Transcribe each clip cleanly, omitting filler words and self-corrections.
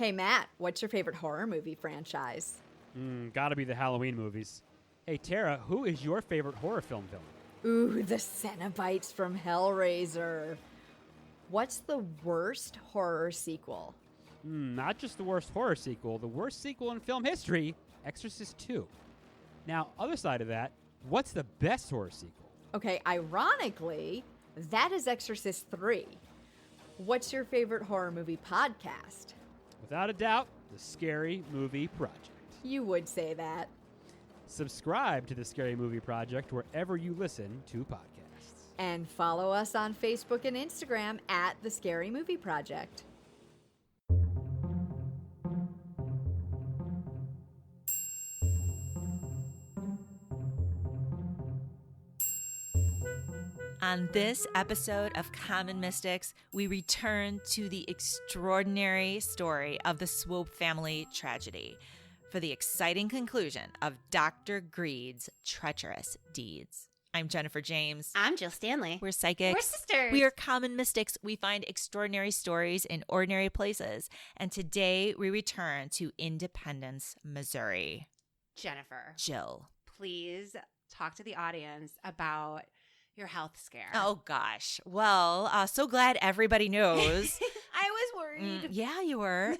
Hey, Matt, what's your favorite horror movie franchise? Gotta be the Halloween movies. Hey, Tara, who is your favorite horror film villain? Ooh, the Cenobites from Hellraiser. What's the worst horror sequel? Not just the worst horror sequel, the worst sequel in film history, Exorcist 2. Now, other side of that, what's the best horror sequel? Okay, ironically, that is Exorcist 3. What's your favorite horror movie podcast? Without a doubt, the Scary Movie Project. You would say that. Subscribe to the Scary Movie Project wherever you listen to podcasts. And follow us on Facebook and Instagram at The Scary Movie Project. On this episode of Common Mystics, we return to the extraordinary story of the Swope family tragedy for the exciting conclusion of Dr. Greed's treacherous deeds. I'm Jennifer James. I'm Jill Stanley. We're psychics. We're sisters. We are common mystics. We find extraordinary stories in ordinary places. And today we return to Independence, Missouri. Jennifer, Jill. please talk to the audience about your health scare. Oh, gosh. Well, so glad everybody knows. I was worried. Yeah, you were.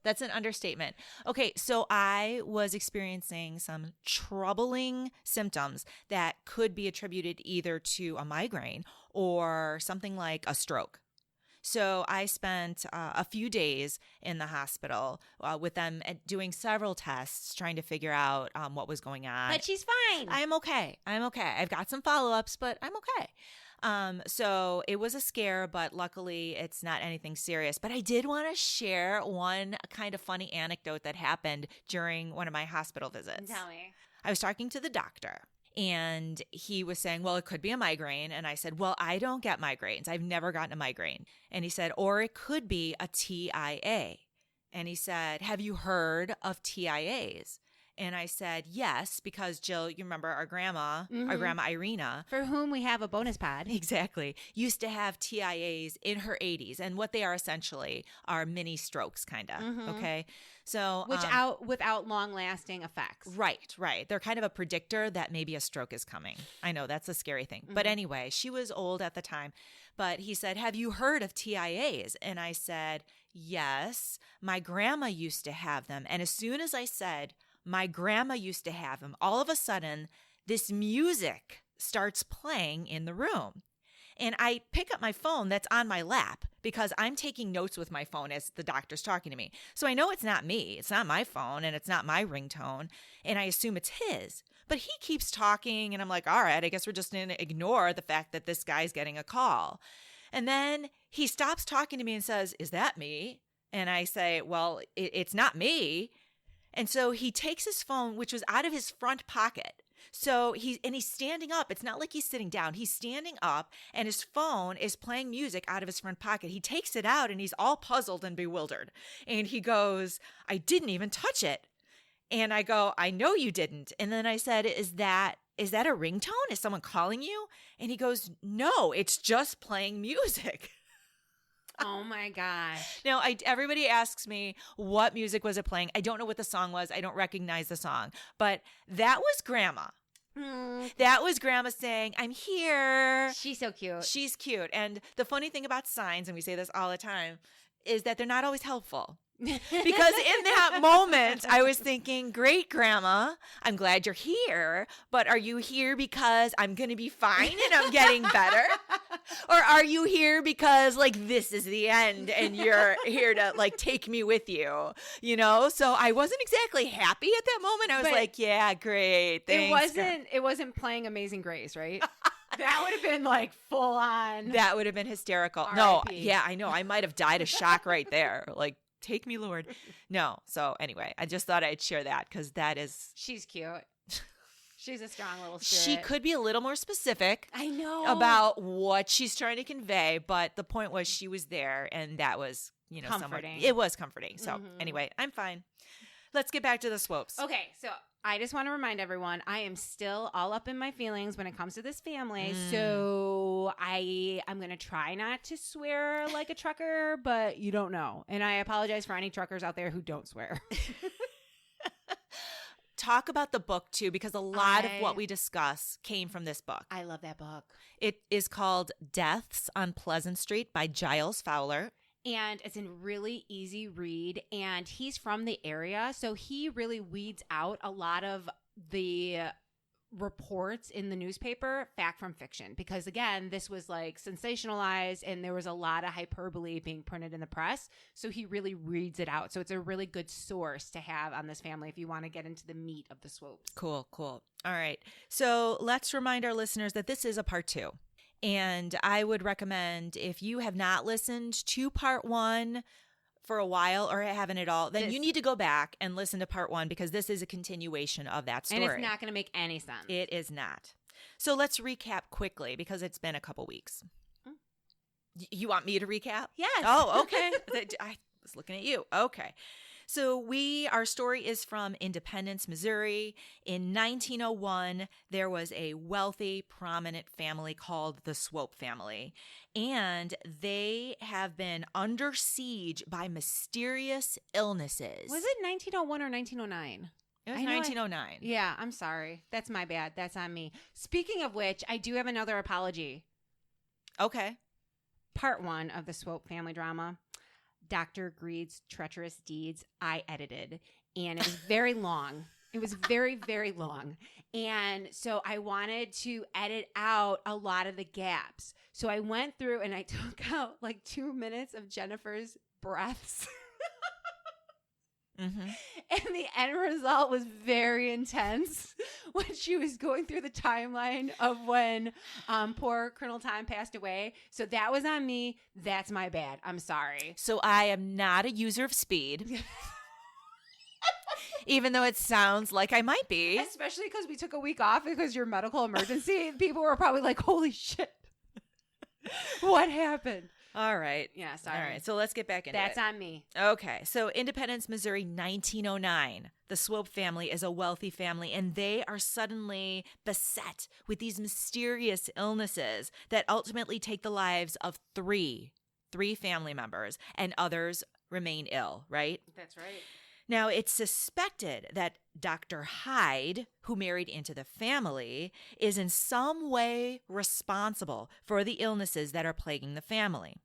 That's an understatement. Okay, so I was experiencing some troubling symptoms that could be attributed either to a migraine or something like a stroke. So I spent a few days in the hospital with them doing several tests, trying to figure out what was going on. But she's fine. I'm okay. I've got some follow-ups, but I'm okay. So it was a scare, but luckily it's not anything serious. But I did want to share one kind of funny anecdote that happened during one of my hospital visits. Tell me. I was talking to the doctor. And he was saying, well, it could be a migraine. And I said, well, I don't get migraines. I've never gotten a migraine. And he said, or it could be a TIA. And he said, have you heard of TIAs? And I said, yes, because Jill, you remember our grandma Irina. For whom we have a bonus pod. Exactly. Used to have TIAs in her 80s. And what they are essentially are mini strokes, kind of. Okay. So, without long-lasting effects. Right. They're kind of a predictor that maybe a stroke is coming. I know that's a scary thing. But anyway, she was old at the time. But he said, have you heard of TIAs? And I said, yes, my grandma used to have them. And as soon as I said, my grandma used to have them, all of a sudden, this music starts playing in the room. And I pick up my phone that's on my lap because I'm taking notes with my phone as the doctor's talking to me. So I know it's not me. It's not my phone and it's not my ringtone. And I assume it's his. But he keeps talking and I'm like, all right, I guess we're just going to ignore the fact that this guy's getting a call. And then he stops talking to me and says, is that me? And I say, well, it's not me. And so he takes his phone, which was out of his front pocket. So he's standing up. It's not like he's sitting down. He's standing up and his phone is playing music out of his front pocket. He takes it out and he's all puzzled and bewildered. And he goes, I didn't even touch it. And I go, I know you didn't. And then I said, is that a ringtone? Is someone calling you? And he goes, no, it's just playing music. Oh my gosh. Now, everybody asks me, what music was it playing? I don't know what the song was. I don't recognize the song. But that was Grandma. That was Grandma saying, I'm here. She's so cute. She's cute. And the funny thing about signs, and we say this all the time, is that they're not always helpful. Because in that moment, I was thinking, great, Grandma, I'm glad you're here, but are you here because I'm going to be fine and I'm getting better? Or are you here because, like, this is the end and you're here to, like, take me with you, you know? So I wasn't exactly happy at that moment. I was like, yeah, great, thanks. It wasn't playing Amazing Grace, right? That would have been, like, full on. That would have been hysterical. No, yeah, I know. I might have died of shock right there. Like, take me, Lord. No. So anyway, I just thought I'd share that because that is. She's cute. She's a strong little spirit. She could be a little more specific. I know. About what she's trying to convey. But the point was she was there and that was, comforting. It was comforting. So anyway, I'm fine. Let's get back to the Swopes. Okay. So I just want to remind everyone, I am still all up in my feelings when it comes to this family. So I'm going to try not to swear like a trucker, but you don't know. And I apologize for any truckers out there who don't swear. Talk about the book, too, because a lot of what we discuss came from this book. I love that book. It is called Deaths on Pleasant Street by Giles Fowler. And it's a really easy read. And he's from the area, so he really weeds out a lot of the reports in the newspaper, fact from fiction. Because, again, this was like sensationalized and there was a lot of hyperbole being printed in the press. So he really reads it out. So it's a really good source to have on this family if you want to get into the meat of the Swopes. Cool. All right. So let's remind our listeners that this is a part 2. And I would recommend, if you have not listened to part 1 for a while or haven't at all, then you need to go back and listen to part 1 because this is a continuation of that story. And it's not going to make any sense. It is not. So let's recap quickly because it's been a couple weeks. You want me to recap? Yes. Oh, okay. I was looking at you. Okay. So our story is from Independence, Missouri. In 1901, there was a wealthy, prominent family called the Swope family, and they have been under siege by mysterious illnesses. Was it 1901 or 1909? It was 1909. Yeah, I'm sorry. That's my bad. That's on me. Speaking of which, I do have another apology. Okay. Part 1 of the Swope family drama. Dr. Greed's Treacherous Deeds, I edited, and it was very long. It was very, very long. And so I wanted to edit out a lot of the gaps. So I went through and I took out like 2 minutes of Jennifer's breaths. Mm-hmm. And the end result was very intense when she was going through the timeline of when poor Colonel Tom passed away. So that was on me. That's my bad. I'm sorry. So I am not a user of speed, even though it sounds like I might be. Especially because we took a week off because your medical emergency. People were probably like, holy shit. What happened? All right. Yeah, sorry. All right. So let's get back into That's it. on me. Okay. So Independence, Missouri, 1909. The Swope family is a wealthy family, and they are suddenly beset with these mysterious illnesses that ultimately take the lives of three family members, and others remain ill, right? That's right. Now, it's suspected that Dr. Hyde, who married into the family, is in some way responsible for the illnesses that are plaguing the family.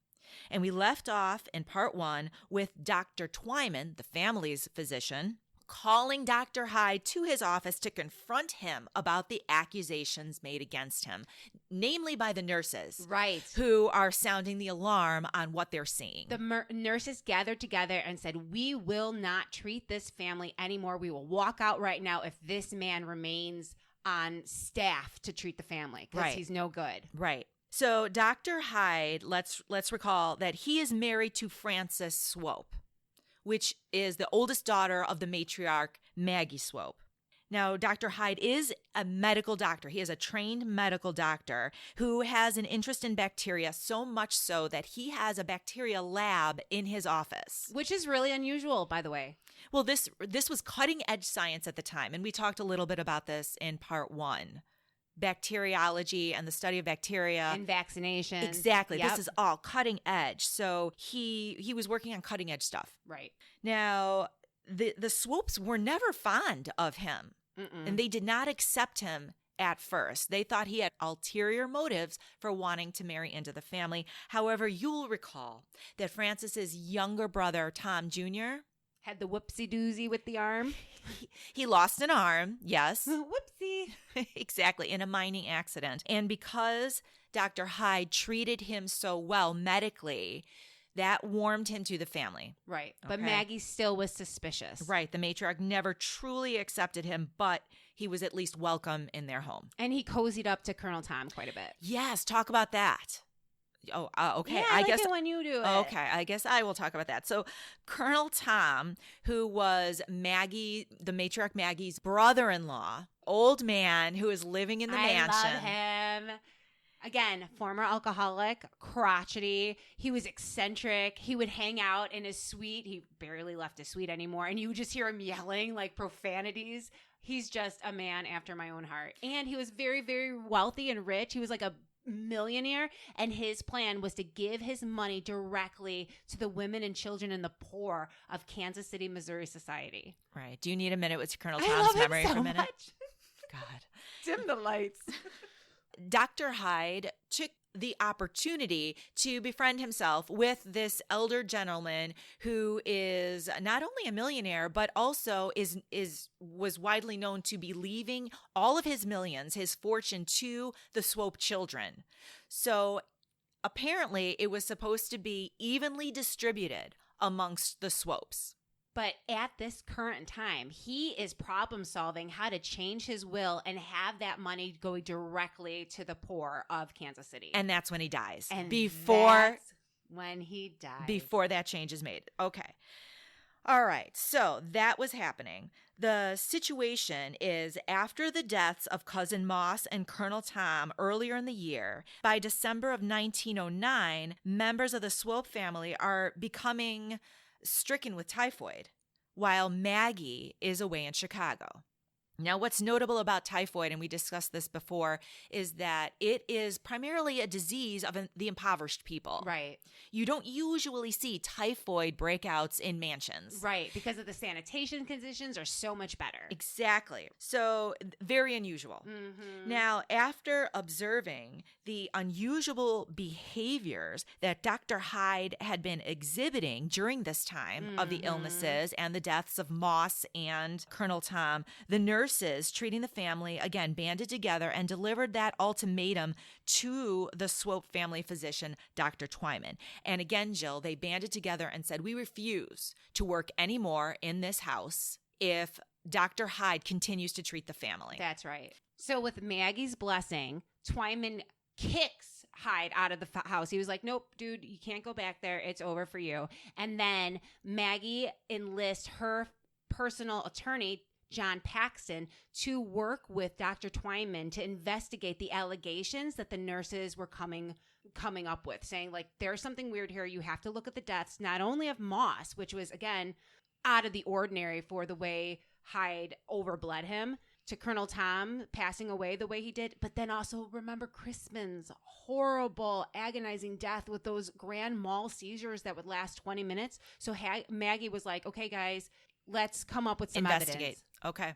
And we left off in part 1 with Dr. Twyman, the family's physician, calling Dr. Hyde to his office to confront him about the accusations made against him, namely by the nurses. Right. Who are sounding the alarm on what they're seeing. The nurses gathered together and said, we will not treat this family anymore. We will walk out right now if this man remains on staff to treat the family because he's no good. Right. So Dr. Hyde, let's recall that he is married to Frances Swope, which is the oldest daughter of the matriarch, Maggie Swope. Now, Dr. Hyde is a medical doctor. He is a trained medical doctor who has an interest in bacteria, so much so that he has a bacteria lab in his office. Which is really unusual, by the way. Well, this was cutting-edge science at the time, and we talked a little bit about this in part 1. Bacteriology and the study of bacteria. And vaccination. Exactly. Yep. This is all cutting edge. So he was working on cutting edge stuff. Right. Now, the Swopes were never fond of him. Mm-mm. And they did not accept him at first. They thought he had ulterior motives for wanting to marry into the family. However, you'll recall that Frances's younger brother, Tom Jr., had the whoopsie doozy with the arm. He lost an arm, yes. Whoopsie. Exactly, in a mining accident. And because Dr. Hyde treated him so well medically, that warmed him to the family. Right. But Okay. Maggie still was suspicious. Right. The matriarch never truly accepted him, but he was at least welcome in their home. And he cozied up to Colonel Tom quite a bit. Yes, talk about that. Oh, okay. Yeah, I like it when you do it. Okay, I guess I will talk about that. So Colonel Tom, who was Maggie, the matriarch Maggie's brother-in-law, old man who is living in the mansion. I love him. Again, former alcoholic, crotchety. He was eccentric. He would hang out in his suite. He barely left his suite anymore. And you would just hear him yelling like profanities. He's just a man after my own heart. And he was very, very wealthy and rich. He was like a millionaire. And his plan was to give his money directly to the women and children and the poor of Kansas City, Missouri society. Right. Do you need a minute with Colonel I Tom's love memory him so for a minute? much. God. Dim the lights. Dr. Hyde took the opportunity to befriend himself with this elder gentleman who is not only a millionaire, but also was widely known to be leaving all of his millions, his fortune, to the Swope children. So apparently it was supposed to be evenly distributed amongst the Swopes. But at this current time, he is problem solving how to change his will and have that money go directly to the poor of Kansas City. And that's when he dies. And before that's when he died. Before that change is made. Okay. All right. So that was happening. The situation is after the deaths of Cousin Moss and Colonel Tom earlier in the year, by December of 1909, members of the Swope family are becoming stricken with typhoid, while Maggie is away in Chicago. Now, what's notable about typhoid, and we discussed this before, is that it is primarily a disease of the impoverished people. Right. You don't usually see typhoid breakouts in mansions. Right, because of the sanitation conditions are so much better. Exactly. So, very unusual. Mm-hmm. Now, after observing the unusual behaviors that Dr. Hyde had been exhibiting during this time of the illnesses and the deaths of Moss and Colonel Tom, the nurses treating the family, again, banded together and delivered that ultimatum to the Swope family physician, Dr. Twyman. And again, Jill, they banded together and said, we refuse to work anymore in this house if Dr. Hyde continues to treat the family. That's right. So with Maggie's blessing, Twyman kicks Hyde out of the house. He was like, nope, dude, you can't go back there. It's over for you. And then Maggie enlists her personal attorney, John Paxton, to work with Dr. Twyman to investigate the allegations that the nurses were coming up with, saying, like, there's something weird here. You have to look at the deaths, not only of Moss, which was, again, out of the ordinary for the way Hyde overbled him, to Colonel Tom passing away the way he did, but then also remember Chrisman's horrible, agonizing death with those grand mal seizures that would last 20 minutes. So Maggie was like, okay, guys, let's come up with some Investigate. evidence. Okay.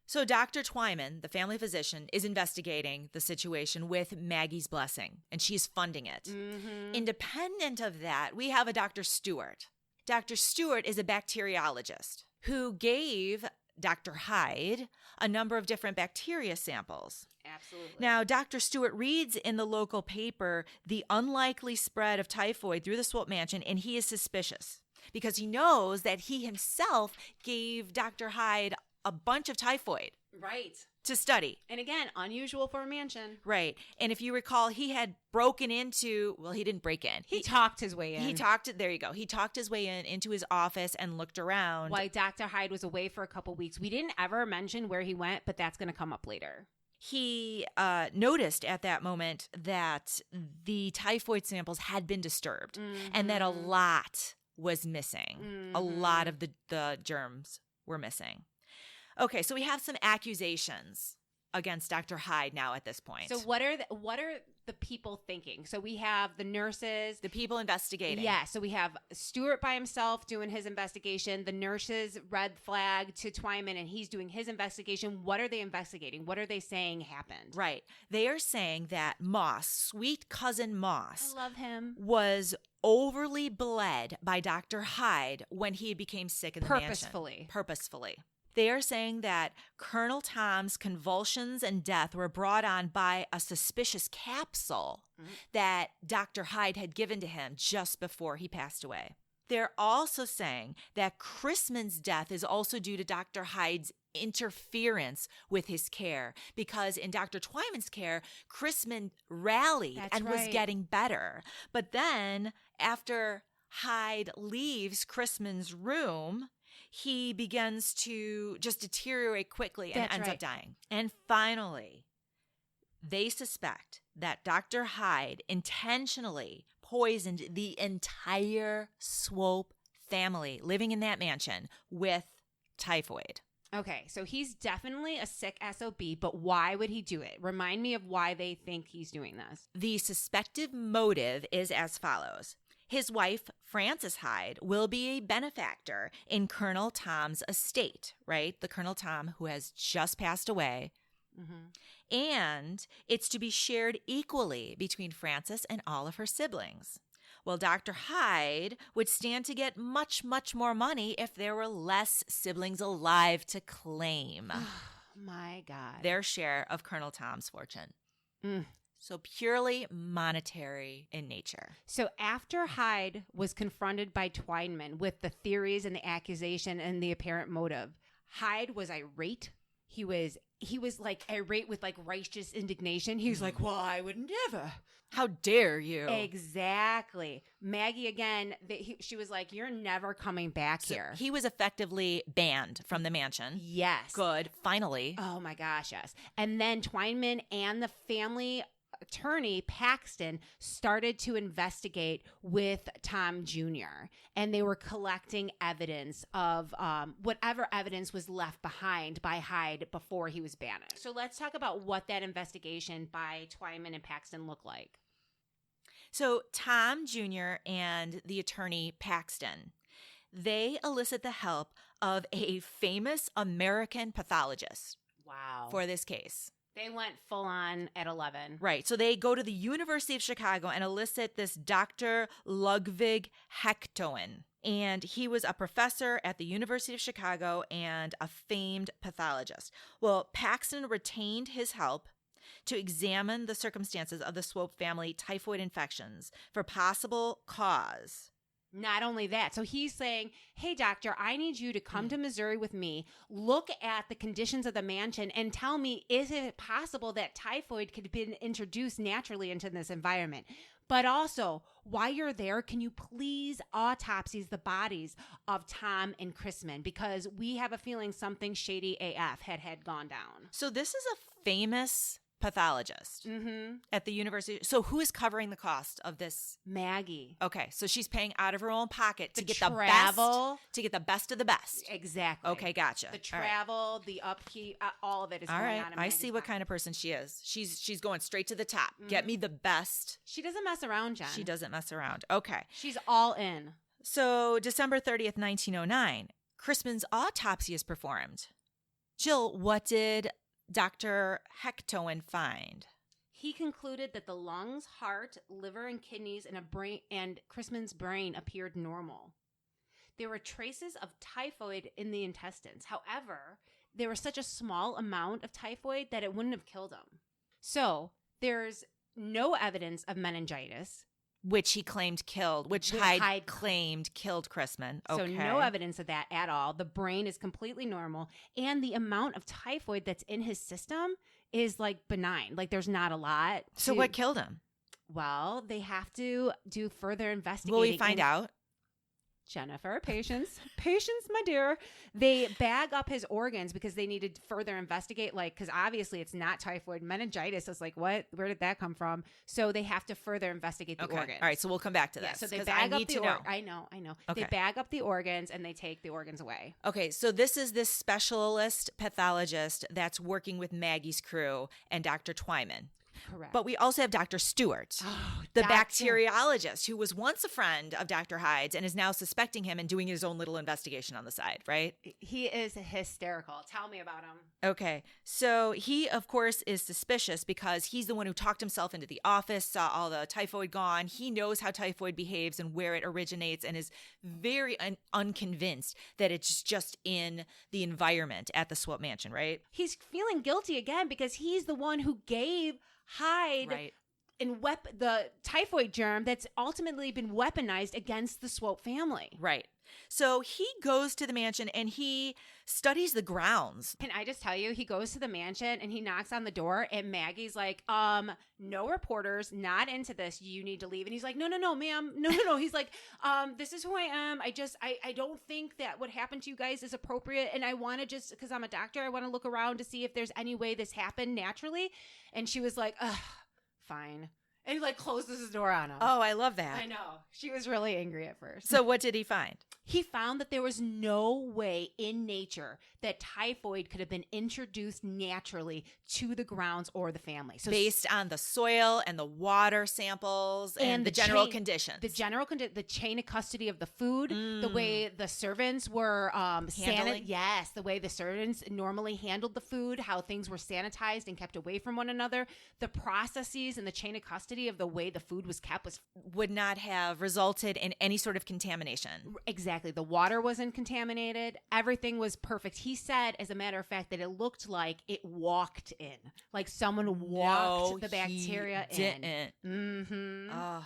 So Dr. Twyman, the family physician, is investigating the situation with Maggie's blessing, and she's funding it. Mm-hmm. Independent of that, we have a Dr. Stewart. Dr. Stewart is a bacteriologist who gave Dr. Hyde a number of different bacteria samples. Absolutely. Now, Dr. Stewart reads in the local paper the unlikely spread of typhoid through the Swope mansion, and he is suspicious because he knows that he himself gave Dr. Hyde a bunch of typhoid Right. to study. And again, unusual for a mansion. Right. And if you recall, he had broken into, well, he didn't break in. He talked his way in. He there you go. He talked his way into his office and looked around. While Dr. Hyde was away for a couple weeks. We didn't ever mention where he went, but that's going to come up later. He noticed at that moment that the typhoid samples had been disturbed and that a lot was missing. A lot of the germs were missing. Okay, so we have some accusations against Dr. Hyde now at this point. So what are the people thinking? So we have the nurses, the people investigating. Yeah, so we have Stewart by himself doing his investigation, the nurses red flag to Twyman, and he's doing his investigation. What are they investigating? What are they saying happened? Right. They are saying that Moss, sweet cousin Moss, I love him. was overly bled by Dr. Hyde when he became sick in the mansion. Purposefully. They are saying that Colonel Tom's convulsions and death were brought on by a suspicious capsule that Dr. Hyde had given to him just before he passed away. They're also saying that Chrisman's death is also due to Dr. Hyde's interference with his care, because in Dr. Twyman's care, Chrisman rallied was getting better. But then after Hyde leaves Chrisman's room, he begins to just deteriorate quickly and ends up dying. And finally, They suspect that Dr. Hyde intentionally poisoned the entire Swope family living in that mansion with typhoid. Okay, so he's definitely a sick SOB, but why would he do it? Remind me of why they think he's doing this. The suspected motive is as follows. His wife, Frances Hyde, will be a benefactor in Colonel Tom's estate, right? The Colonel Tom who has just passed away. Mm-hmm. And it's to be shared equally between Frances and all of her siblings. Well, Dr. Hyde would stand to get much, much more money if there were less siblings alive to claim My God. their share of Colonel Tom's fortune. Mm. So purely monetary in nature. So after Hyde was confronted by Twineman with the theories and the accusation and the apparent motive, Hyde was irate. He was like irate with like righteous indignation. He was like, well, I would never. How dare you? Exactly. Maggie, again, she was like, you're never coming back here. He was effectively banned from the mansion. Yes. Good. Finally. Oh my gosh, yes. And then Twineman and the family attorney, Paxton, started to investigate with Tom Jr. And they were collecting evidence of whatever evidence was left behind by Hyde before he was banished. So let's talk about what that investigation by Twineman and Paxton looked like. So Tom Jr. and the attorney Paxton, they elicit the help of a famous American pathologist Wow. for this case. They went full on at 11. Right. So they go to the University of Chicago and elicit this Dr. Ludwig Hechtoen. And he was a professor at the University of Chicago and a famed pathologist. Well, Paxton retained his help to examine the circumstances of the Swope family typhoid infections for possible cause. Not only that, so he's saying, hey, doctor, I need you to come to Missouri with me, look at the conditions of the mansion, and tell me, is it possible that typhoid could have been introduced naturally into this environment? But also, while you're there, can you please autopsy the bodies of Tom and Chrisman? Because we have a feeling something shady AF had gone down. So this is a famous pathologist at the university. So who is covering the cost of this? Maggie. Okay, so she's paying out of her own pocket to get travel. to get the best of the best. Exactly. Okay, gotcha. The travel, the upkeep, all of it is all going right. on in I Maggie's see what pocket. kind of person she is. She's going straight to the top. Get me the best. She doesn't mess around, Jen. She doesn't mess around. Okay. She's all in. So December 30th, 1909, Chrisman's autopsy is performed. Jill, what did Dr. Hechtoen find? He concluded that the lungs, heart, liver, and kidneys and Chrisman's brain appeared normal. There were traces of typhoid in the intestines. However, there was such a small amount of typhoid that it wouldn't have killed him. So there's no evidence of meningitis. Which he claimed killed, which Hyde claimed killed Chrisman. Okay. So no evidence of that at all. The brain is completely normal. And the amount of typhoid that's in his system is like benign. Like there's not a lot. So what killed him? Well, they have to do further investigating. Will we find out? Jennifer, patience, my dear. They bag up his organs because they needed to further investigate, because obviously it's not typhoid. Meningitis is like, what? Where did that come from? So they have to further investigate the organs. All right, so we'll come back to Yeah, this. so they 'cause bag I up need the to know. I know. Okay. They bag up the organs and they take the organs away. Okay, so this is this specialist pathologist that's working with Maggie's crew and Dr. Twyman. Correct. But we also have Dr. Stewart, the bacteriologist who was once a friend of Dr. Hyde's and is now suspecting him and doing his own little investigation on the side, right? He is hysterical. Tell me about him. Okay, so he, of course, is suspicious because he's the one who talked himself into the office, saw all the typhoid gone. He knows how typhoid behaves and where it originates and is very unconvinced that it's just in the environment at the Swope Mansion, right? He's feeling guilty again because he's the one who gave Hyde and the typhoid germ that's ultimately been weaponized against the Swope family. Right. So he goes to the mansion and he studies the grounds. Can I just tell you, he goes to the mansion and he knocks on the door and Maggie's like, no reporters, not into this. You need to leave. And he's like, no, ma'am. No. He's like, this is who I am. I don't think that what happened to you guys is appropriate. And I want to just, because I'm a doctor, I want to look around to see if there's any way this happened naturally. And she was like, ugh, fine. And he like closes his door on him. Oh, I love that. I know. She was really angry at first. So what did he find? He found that there was no way in nature that typhoid could have been introduced naturally to the grounds or the family. So based on the soil and the water samples and the general conditions. The chain of custody of the food, the way the servants were handling. Yes, the way the servants normally handled the food, how things were sanitized and kept away from one another, the processes and the chain of custody of the way the food was kept would not have resulted in any sort of contamination. Exactly. The water wasn't contaminated. Everything was perfect. He said, as a matter of fact, that it looked like it walked in. Like someone walked the bacteria in. Didn't. Mm-hmm. Oh.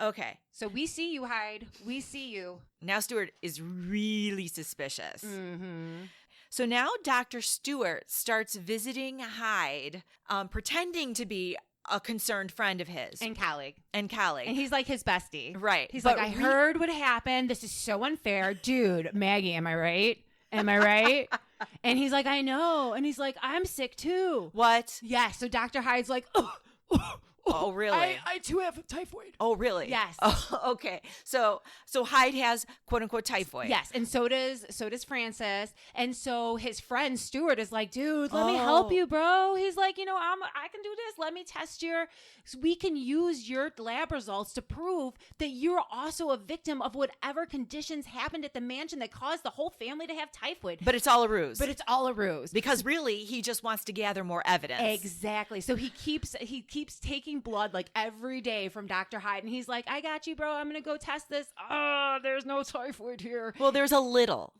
Okay. So we see you, Hyde. We see you. Now Stewart is really suspicious. Mm-hmm. So now Dr. Stewart starts visiting Hyde, pretending to be a concerned friend of his. And colleague. And he's like his bestie. Right. He's But like, I heard what happened. This is so unfair. Dude, Maggie, am I right? Am I right? And he's like, I know. And he's like, I'm sick too. What? Yeah. So Dr. Hyde's like, Oh, really? I too have typhoid. Oh, really? Yes. Oh, okay. So Hyde has quote unquote typhoid. Yes, and so does Francis. And so his friend Stuart is like, dude, let me help you, bro. He's like, I can do this. Let me test we can use your lab results to prove that you're also a victim of whatever conditions happened at the mansion that caused the whole family to have typhoid. But it's all a ruse. Because really he just wants to gather more evidence. Exactly. So he keeps taking blood like every day from Dr. Hyde, and he's like, I got you, bro. I'm gonna go test this. There's no typhoid here. Well, there's a little.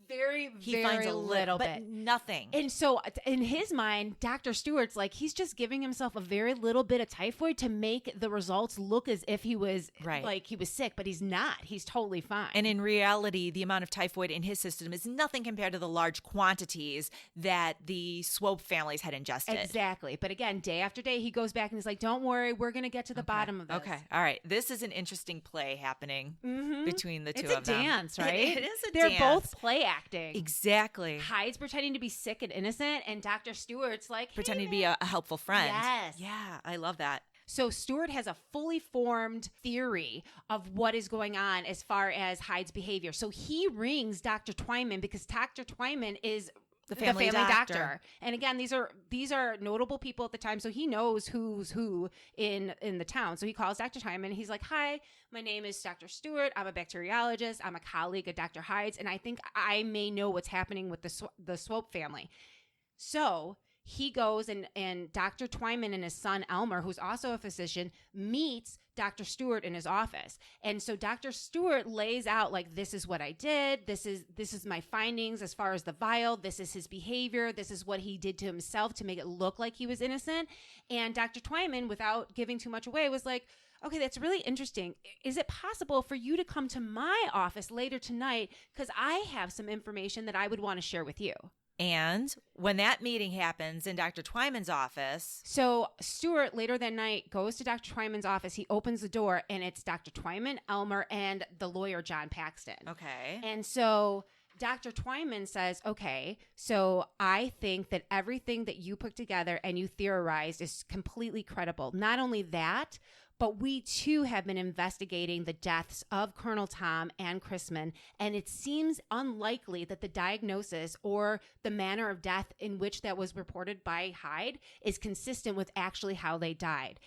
He finds a little bit, but nothing. And so in his mind, Dr. Stewart's like, he's just giving himself a very little bit of typhoid to make the results look as if he was like he was sick, but he's not. He's totally fine. And in reality, the amount of typhoid in his system is nothing compared to the large quantities that the Swope families had ingested. Exactly. But again, day after day, he goes back and he's like, don't worry, we're going to get to the bottom of this. Okay. All right. This is an interesting play happening between the two of them. It's a dance, right? It is a They're dance. both play acting. Exactly. Hyde's pretending to be sick and innocent, and Dr. Stewart's like, pretending to be a helpful friend. Yes. Yeah, I love that. So Stewart has a fully formed theory of what is going on as far as Hyde's behavior. So he rings Dr. Twyman because Dr. Twyman is the family doctor. And again, these are notable people at the time, so he knows who's who in the town. So he calls Dr. Twyman. He's like, hi, my name is Dr. Stewart. I'm a bacteriologist. I'm a colleague of Dr. Hyde's, and I think I may know what's happening with the Swope family. So he goes and Dr. Twyman and his son Elmer, who's also a physician, meets Dr. Stewart in his office. And so Dr. Stewart lays out like, this is what I did. This is my findings as far as the vial. This is his behavior. This is what he did to himself to make it look like he was innocent. And Dr. Twyman, without giving too much away, was like, okay, that's really interesting. Is it possible for you to come to my office later tonight? Because I have some information that I would want to share with you. And when that meeting happens in Dr. Twyman's office. So Stewart later that night goes to Dr. Twyman's office. He opens the door and it's Dr. Twyman, Elmer, and the lawyer, John Paxton. Okay. And so Dr. Twyman says, okay, so I think that everything that you put together and you theorized is completely credible. Not only that, but we too have been investigating the deaths of Colonel Tom and Chrisman, and it seems unlikely that the diagnosis or the manner of death in which that was reported by Hyde is consistent with actually how they died.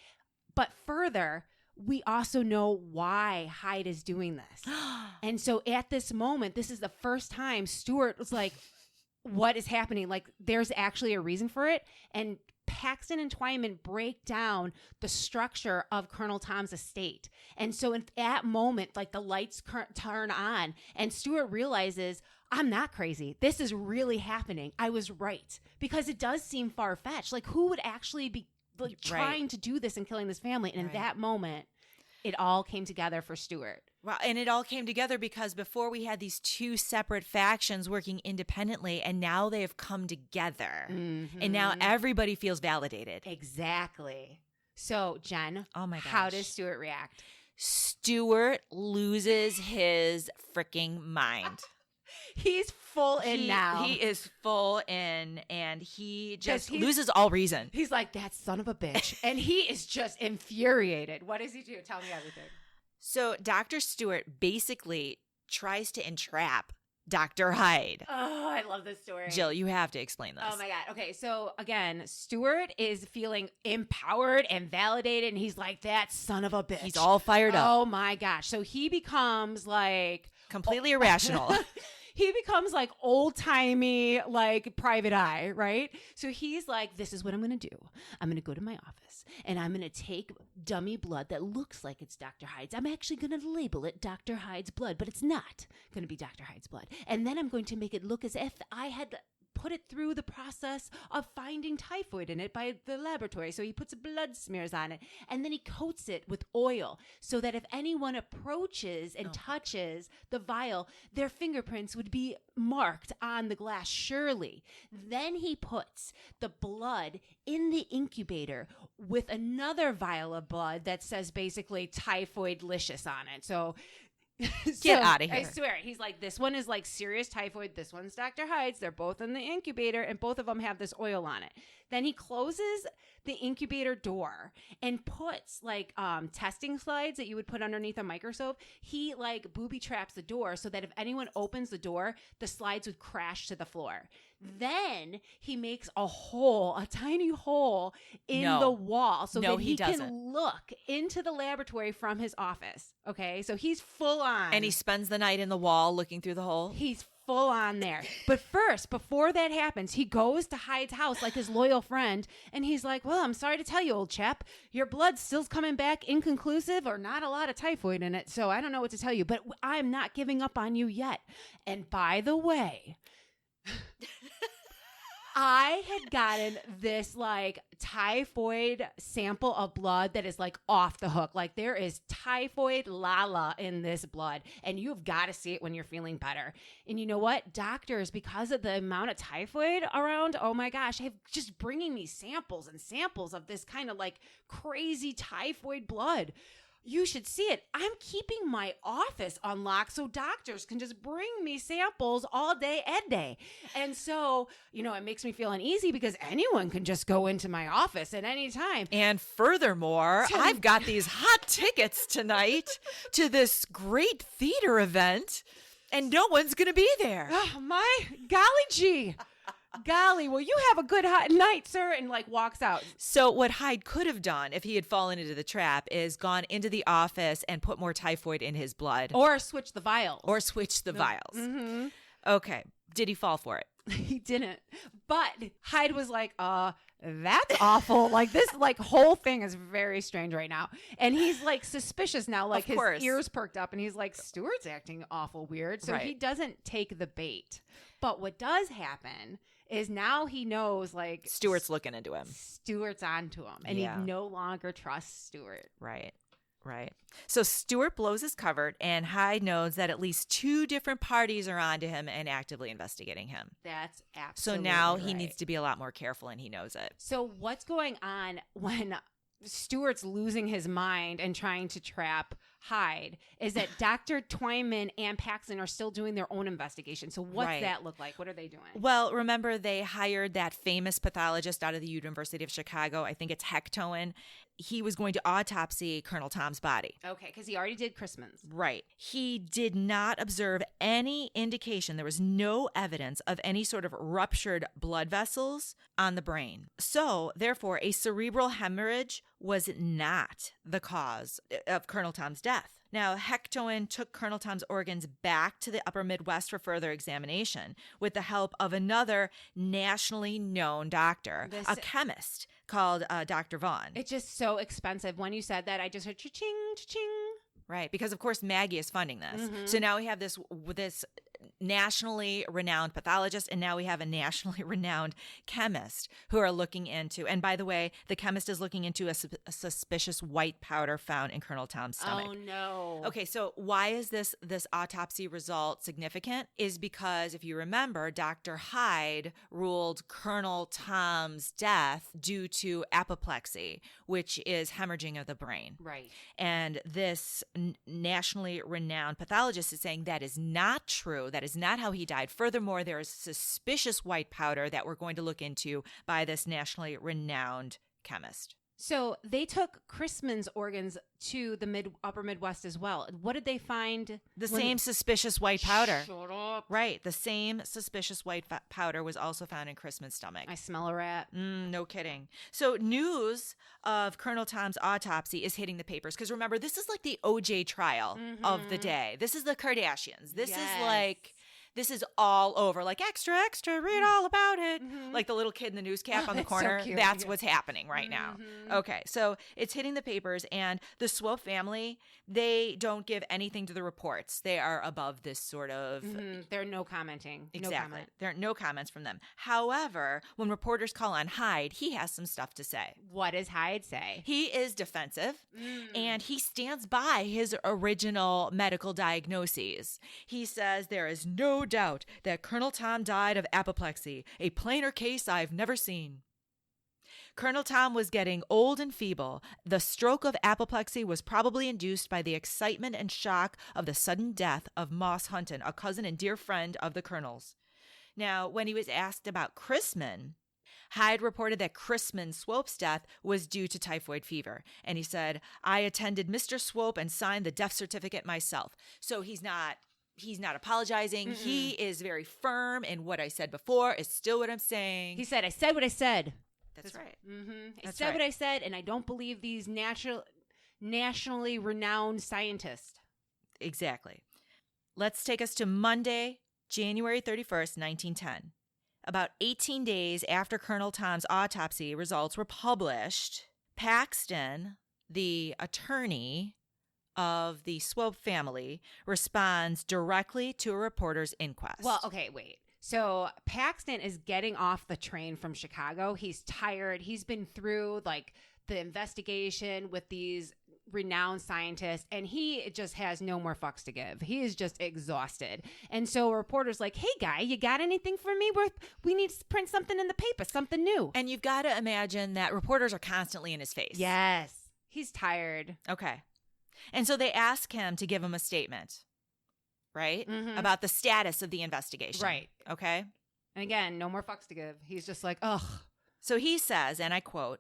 But further, we also know why Hyde is doing this. And so at this moment, this is the first time Stewart was like, what is happening? Like, there's actually a reason for it. And Paxton and Twyman break down the structure of Colonel Tom's estate. And so at that moment, like the lights turn on and Stewart realizes, I'm not crazy. This is really happening. I was right. Because it does seem far-fetched. Like, who would actually be like trying to do this and killing this family? And in that moment, it all came together for Stewart. Well, and it all came together because before we had these two separate factions working independently, and now they have come together. And now everybody feels validated. Exactly. So, Jen, Oh my gosh. how does Stuart react? Stuart loses his freaking mind. He's full in now. He is full in, and he just he's- loses all reason. He's like, that son of a bitch. And he is just infuriated. What does he do? Tell me everything. So Dr. Stewart basically tries to entrap Dr. Hyde. Oh, I love this story. Jill, you have to explain this. Oh my God. Okay. So again, Stuart is feeling empowered and validated. And he's like, that son of a bitch. He's all fired up. Oh my gosh. So he becomes like Completely irrational. he becomes like old-timey, like Private Eye, right? So he's like, this is what I'm going to do. I'm going to go to my office and I'm going to take dummy blood that looks like it's Dr. Hyde's. I'm actually going to label it Dr. Hyde's blood, but it's not going to be Dr. Hyde's blood. And then I'm going to make it look as if I had put it through the process of finding typhoid in it by the laboratory. So he puts blood smears on it and then he coats it with oil so that if anyone approaches and touches the vial, their fingerprints would be marked on the glass, surely. Then he puts the blood in the incubator with another vial of blood that says basically typhoid-licious on it. So Get outta here. I swear. He's like, this one is like serious typhoid. This one's Dr. Hyde's. They're both in the incubator and both of them have this oil on it. Then he closes the incubator door and puts like testing slides that you would put underneath a microscope. He like booby traps the door so that if anyone opens the door, the slides would crash to the floor. Then he makes a hole, a tiny hole in the wall so that he can look into the laboratory from his office. Okay, so he's full on. And he spends the night in the wall looking through the hole. He's full on there. But first, before that happens, he goes to Hyde's house like his loyal friend, and he's like, well, I'm sorry to tell you, old chap, your blood still's coming back inconclusive or not a lot of typhoid in it, so I don't know what to tell you, but I'm not giving up on you yet. And by the way, I had gotten this like typhoid sample of blood that is like off the hook. Like there is typhoid lala in this blood and you've got to see it when you're feeling better. And you know what? Doctors, because of the amount of typhoid around, oh my gosh, have just bringing me samples and samples of this kind of like crazy typhoid blood. You should see it. I'm keeping my office unlocked so doctors can just bring me samples all day, ed day. And so, you know, it makes me feel uneasy because anyone can just go into my office at any time. And furthermore, I've got these hot tickets tonight to this great theater event, and no one's going to be there. Oh, my golly gee. Golly, well, you have a good hot night, sir, and like walks out. So what Hyde could have done if he had fallen into the trap is gone into the office and put more typhoid in his blood. Or switch the vials. Or switch the vials. Mm-hmm. Okay. Did he fall for it? He didn't. But Hyde was like, that's awful. Like this like whole thing is very strange right now. And he's like suspicious now, like his ears perked up and he's like, Stuart's acting awful weird. So he doesn't take the bait. But what does happen is now he knows like Stuart's looking into him. Stuart's onto him and he no longer trusts Stuart. Right. Right. So Stuart blows his cover and Hyde knows that at least 2 different parties are onto him and actively investigating him. That's absolutely So now right. he needs to be a lot more careful and he knows it. So what's going on when Stuart's losing his mind and trying to trap Hyde is that Dr. Twyman and Paxton are still doing their own investigation. So what's that look like? What are they doing? Well, remember they hired that famous pathologist out of the University of Chicago. I think it's Hectoen. He was going to autopsy Colonel Tom's body. Okay, because he already did Christmas. Right. He did not observe any indication. There was no evidence of any sort of ruptured blood vessels on the brain. So, therefore, a cerebral hemorrhage was not the cause of Colonel Tom's death. Now, Hectoen took Colonel Tom's organs back to the upper Midwest for further examination with the help of another nationally known doctor, a chemist called Dr. Vaughn. It's just so expensive. When you said that, I just heard cha-ching, cha-ching. Right, because of course Maggie is funding this. Mm-hmm. So now we have this nationally renowned pathologist, and now we have a nationally renowned chemist who are looking into, and by the way, the chemist is looking into a suspicious white powder found in Colonel Tom's stomach. Oh, no. Okay, so why is this autopsy result significant? Is because if you remember, Dr. Hyde ruled Colonel Tom's death due to apoplexy, which is hemorrhaging of the brain. Right. And this nationally renowned pathologist is saying that is not true. That is not how he died. Furthermore, there is suspicious white powder that we're going to look into by this nationally renowned chemist. So they took Chrisman's organs to the upper Midwest as well. What did they find? The same suspicious white powder. Shut up. Right. The same suspicious white powder was also found in Chrisman's stomach. I smell a rat. No kidding. So news of Colonel Tom's autopsy is hitting the papers. Because remember, this is like the OJ trial of the day. This is the Kardashians. This is like... This is all over, like extra, extra, read all about it. Like the little kid in the news cap on the corner. So cute. That's what's happening right now. Okay, so it's hitting the papers, and the Swope family, they don't give anything to the reports. They are above this sort of... They're no commenting. Exactly. No comment. There are no comments from them. However, when reporters call on Hyde, he has some stuff to say. What does Hyde say? He is defensive, and he stands by his original medical diagnoses. He says there is no doubt that Colonel Tom died of apoplexy, a plainer case I've never seen. Colonel Tom was getting old and feeble. The stroke of apoplexy was probably induced by the excitement and shock of the sudden death of Moss Hunton, a cousin and dear friend of the Colonel's. Now, when he was asked about Chrisman, Hyde reported that Chrisman Swope's death was due to typhoid fever. And he said, I attended Mr. Swope and signed the death certificate myself. So he's not apologizing. He is very firm in what I said before is still what I'm saying. He said, I said what I said. That's right. I said what I said, and I don't believe these nationally renowned scientists. Exactly. Let's take us to Monday, January 31st, 1910. About 18 days after Colonel Tom's autopsy results were published, Paxton, the attorney of the Swope family, responds directly to a reporter's inquest. Well, okay, wait. So Paxton is getting off the train from Chicago. He's tired. He's been through like the investigation with these renowned scientists, and he just has no more fucks to give. He is just exhausted. And so a reporter's like, hey guy, you got anything for me? We need to print something in the paper, something new. And you've got to imagine that reporters are constantly in his face. Yes. He's tired. Okay. And so they ask him to give him a statement, right? About the status of the investigation. Right. Okay. And again, no more fucks to give. He's just like, ugh. So he says, and I quote,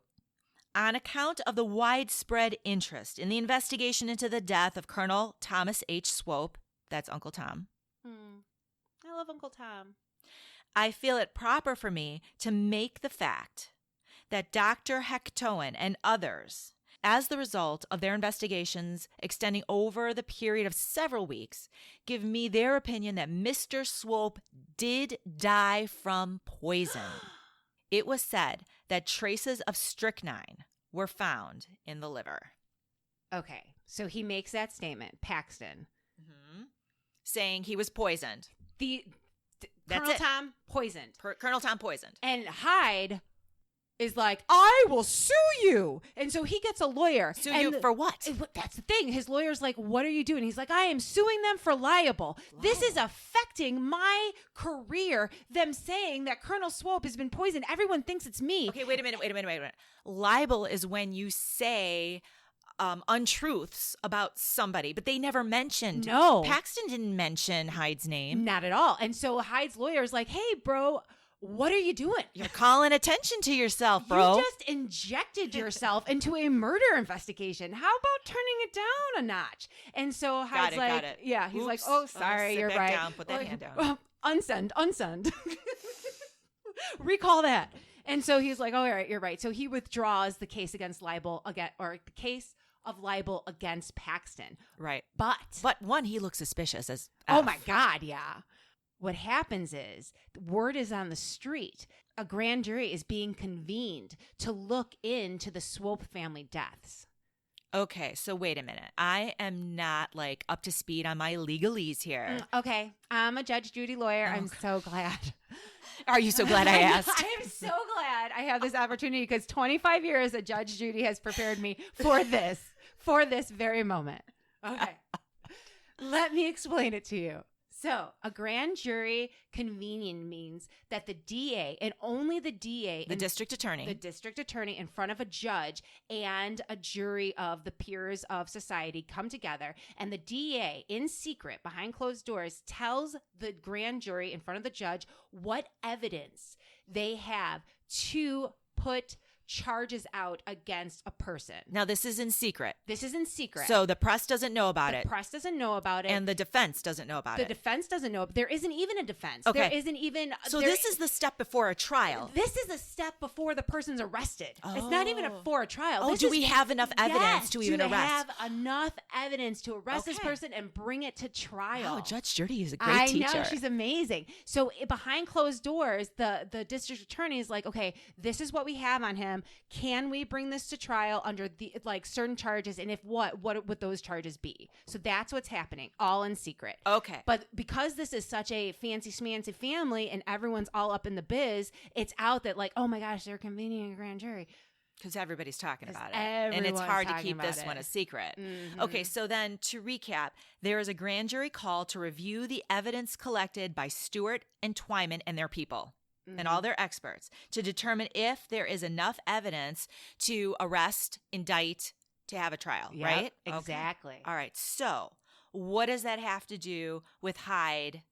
on account of the widespread interest in the investigation into the death of Colonel Thomas H. Swope, that's Uncle Tom. I love Uncle Tom. I feel it proper for me to make the fact that Dr. Hectoen and others, as the result of their investigations extending over the period of several weeks, give me their opinion that Mr. Swope did die from poison. It was said that traces of strychnine were found in the liver. Okay, so he makes that statement, Paxton. Saying he was poisoned. Colonel Tom poisoned. Colonel Tom poisoned. And Hyde is like, I will sue you. And so he gets a lawyer. Sue you for what? That's the thing. His lawyer's like, what are you doing? He's like, I am suing them for libel. This is affecting my career, them saying that Colonel Swope has been poisoned. Everyone thinks it's me. Okay, wait a minute. Libel is when you say untruths about somebody, but they never mentioned. No. Paxton didn't mention Hyde's name. Not at all. And so Hyde's lawyer is like, hey, bro, what are you doing? You're calling attention to yourself, bro. You just injected yourself into a murder investigation. How about turning it down a notch? And so Hyde's like, got it. Yeah, he's Oops. like, oh, sorry, Sit you're back right. down, put that hand down. Unsend. Recall that. And so he's like, oh, all right, you're right. So he withdraws the case against libel the case of libel against Paxton. Right. But one, he looks suspicious as oh my God, yeah. What happens is word is on the street. A grand jury is being convened to look into the Swope family deaths. Okay, so wait a minute. I am not like up to speed on my legalese here. Okay. I'm a Judge Judy lawyer. I'm so glad. Are you so glad I asked? I am so glad I have this opportunity because 25 years of Judge Judy has prepared me for this very moment. Okay. Let me explain it to you. So, a grand jury convening means that the DA and only the DA, The district attorney. the district attorney in front of a judge and a jury of the peers of society come together, and the DA in secret behind closed doors tells the grand jury in front of the judge what evidence they have to put charges out against a person. Now, this is in secret. This is in secret. So the press doesn't know about the it. press doesn't know about it. And the defense doesn't know about the it. defense doesn't know. There isn't even a defense. Okay. There isn't even. So this is the step before a trial. This is a step before the person's arrested. It's not even before a trial. Oh, This do is- we have enough evidence Yes, to even do they arrest? have enough evidence to arrest this Okay. person and bring it to trial? Wow, Judge Judy is a great I teacher. know, she's amazing. So behind closed doors, the district attorney is like, okay, this is what we have on him. Can we bring this to trial under the like certain charges? And if what would those charges be? So that's what's happening, all in secret. Okay. But because this is such a fancy schmancy family and everyone's all up in the biz, it's out that like, oh my gosh, they're convening a grand jury. Because everybody's talking 'Cause about it. And it's everyone's hard to talking keep about this it. one a secret. Mhm. Okay, so then to recap, there is a grand jury call to review the evidence collected by Stewart and Twyman and their people. And all their experts to determine if there is enough evidence to arrest, indict, to have a trial, Yep, right? Okay. exactly. All right. So, what does that have to do with Hyde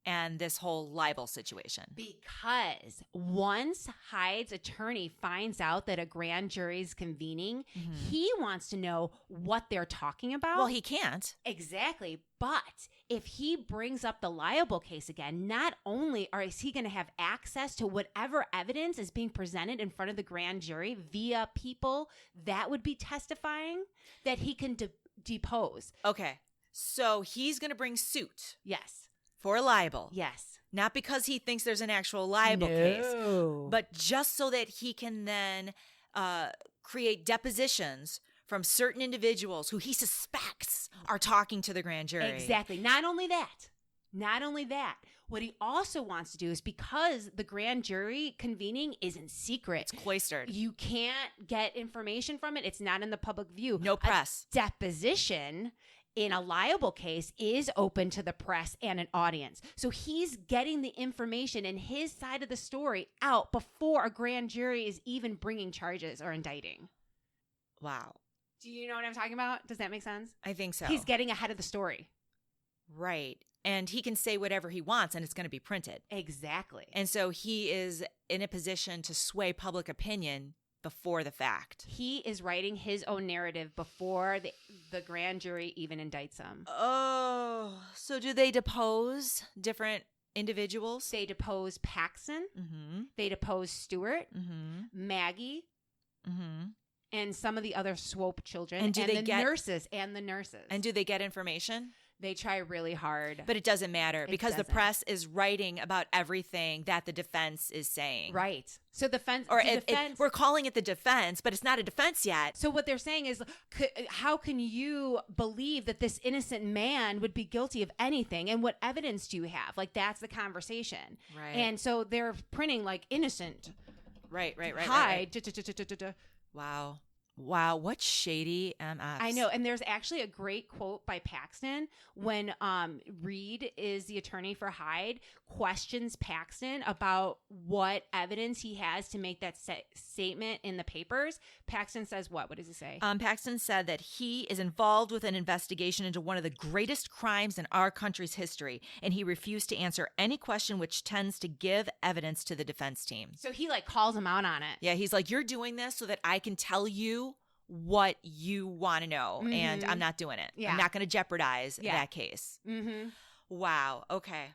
and this whole libel situation? Because once Hyde's attorney finds out that a grand jury is convening, he wants to know what they're talking about. Well, he can't. Exactly. But if he brings up the liable case again, not only is he going to have access to whatever evidence is being presented in front of the grand jury via people that would be testifying, that he can depose. Okay. So, he's going to bring suit Yes. for libel. Yes. Not because he thinks there's an actual libel case, but just so that he can then create depositions from certain individuals who he suspects are talking to the grand jury. Exactly. Not only that, what he also wants to do is because the grand jury convening is in secret. It's cloistered. You can't get information from it. It's not in the public view. No press. A deposition in a liable case is open to the press and an audience. So he's getting the information and his side of the story out before a grand jury is even bringing charges or indicting. Wow. Do you know what I'm talking about? Does that make sense? I think so. He's getting ahead of the story. Right. And he can say whatever he wants and it's going to be printed. Exactly. And so he is in a position to sway public opinion before the fact. He is writing his own narrative before the grand jury even indicts him. Oh, so do they depose different individuals? They depose Paxton. Mm-hmm. They depose Stewart, Mm-hmm. Maggie, Mm-hmm. and some of the other Swope children. And do they get nurses? And do they get information? They try really hard. But it doesn't matter It because the doesn't. press is writing about everything that the defense is saying. Right. So the defense. We're calling it the defense, but it's not a defense yet. So what they're saying is, how can you believe that this innocent man would be guilty of anything? And what evidence do you have? Like, that's the conversation. Right. And so they're printing like innocent. Right. Hyde. Wow, what shady MFs. I know. And there's actually a great quote by Paxton when Reed is the attorney for Hyde, questions Paxton about what evidence he has to make that statement in the papers. Paxton says what? What does he say? Paxton said that he is involved with an investigation into one of the greatest crimes in our country's history, and he refused to answer any question which tends to give evidence to the defense team. So he like calls him out on it. Yeah, he's like, you're doing this so that I can tell you what you want to know, and I'm not doing it. Yeah. I'm not going to jeopardize Yeah. that case. Mm-hmm. Wow. Okay.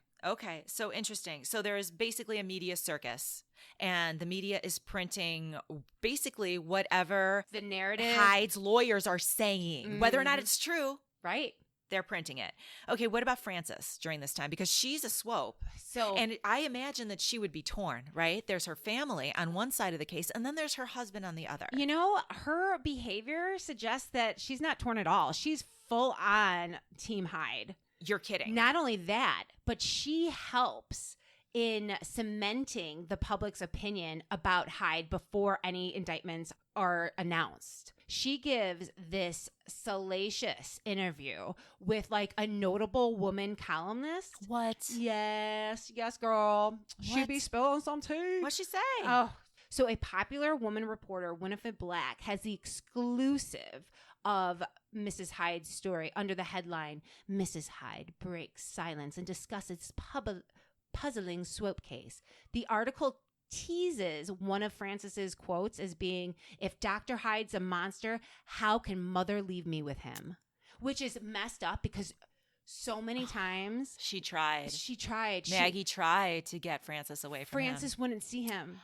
So interesting. So there is basically a media circus, and the media is printing basically whatever The narrative. Hyde's lawyers are saying, whether or not it's true. Right. They're printing it. Okay, what about Frances during this time? Because she's a Swope. So And I imagine that she would be torn, right? There's her family on one side of the case, and then there's her husband on the other. you know, her behavior suggests that she's not torn at all. She's full on Team Hyde. You're kidding. Not only that, but she helps in cementing the public's opinion about Hyde before any indictments are announced. She gives this salacious interview with like a notable woman columnist. What? Yes, girl. She What? be spilling some tea. What'd she say? Oh, so a popular woman reporter, Winifred Black, has the exclusive of Mrs. Hyde's story under the headline, Mrs. Hyde breaks silence and discusses puzzling Swope case. The article teases one of Frances's quotes as being, if Dr. Hyde's a monster, how can mother leave me with him? Which is messed up because so many times She tried. Maggie tried to get Frances away from Frances him. wouldn't see him.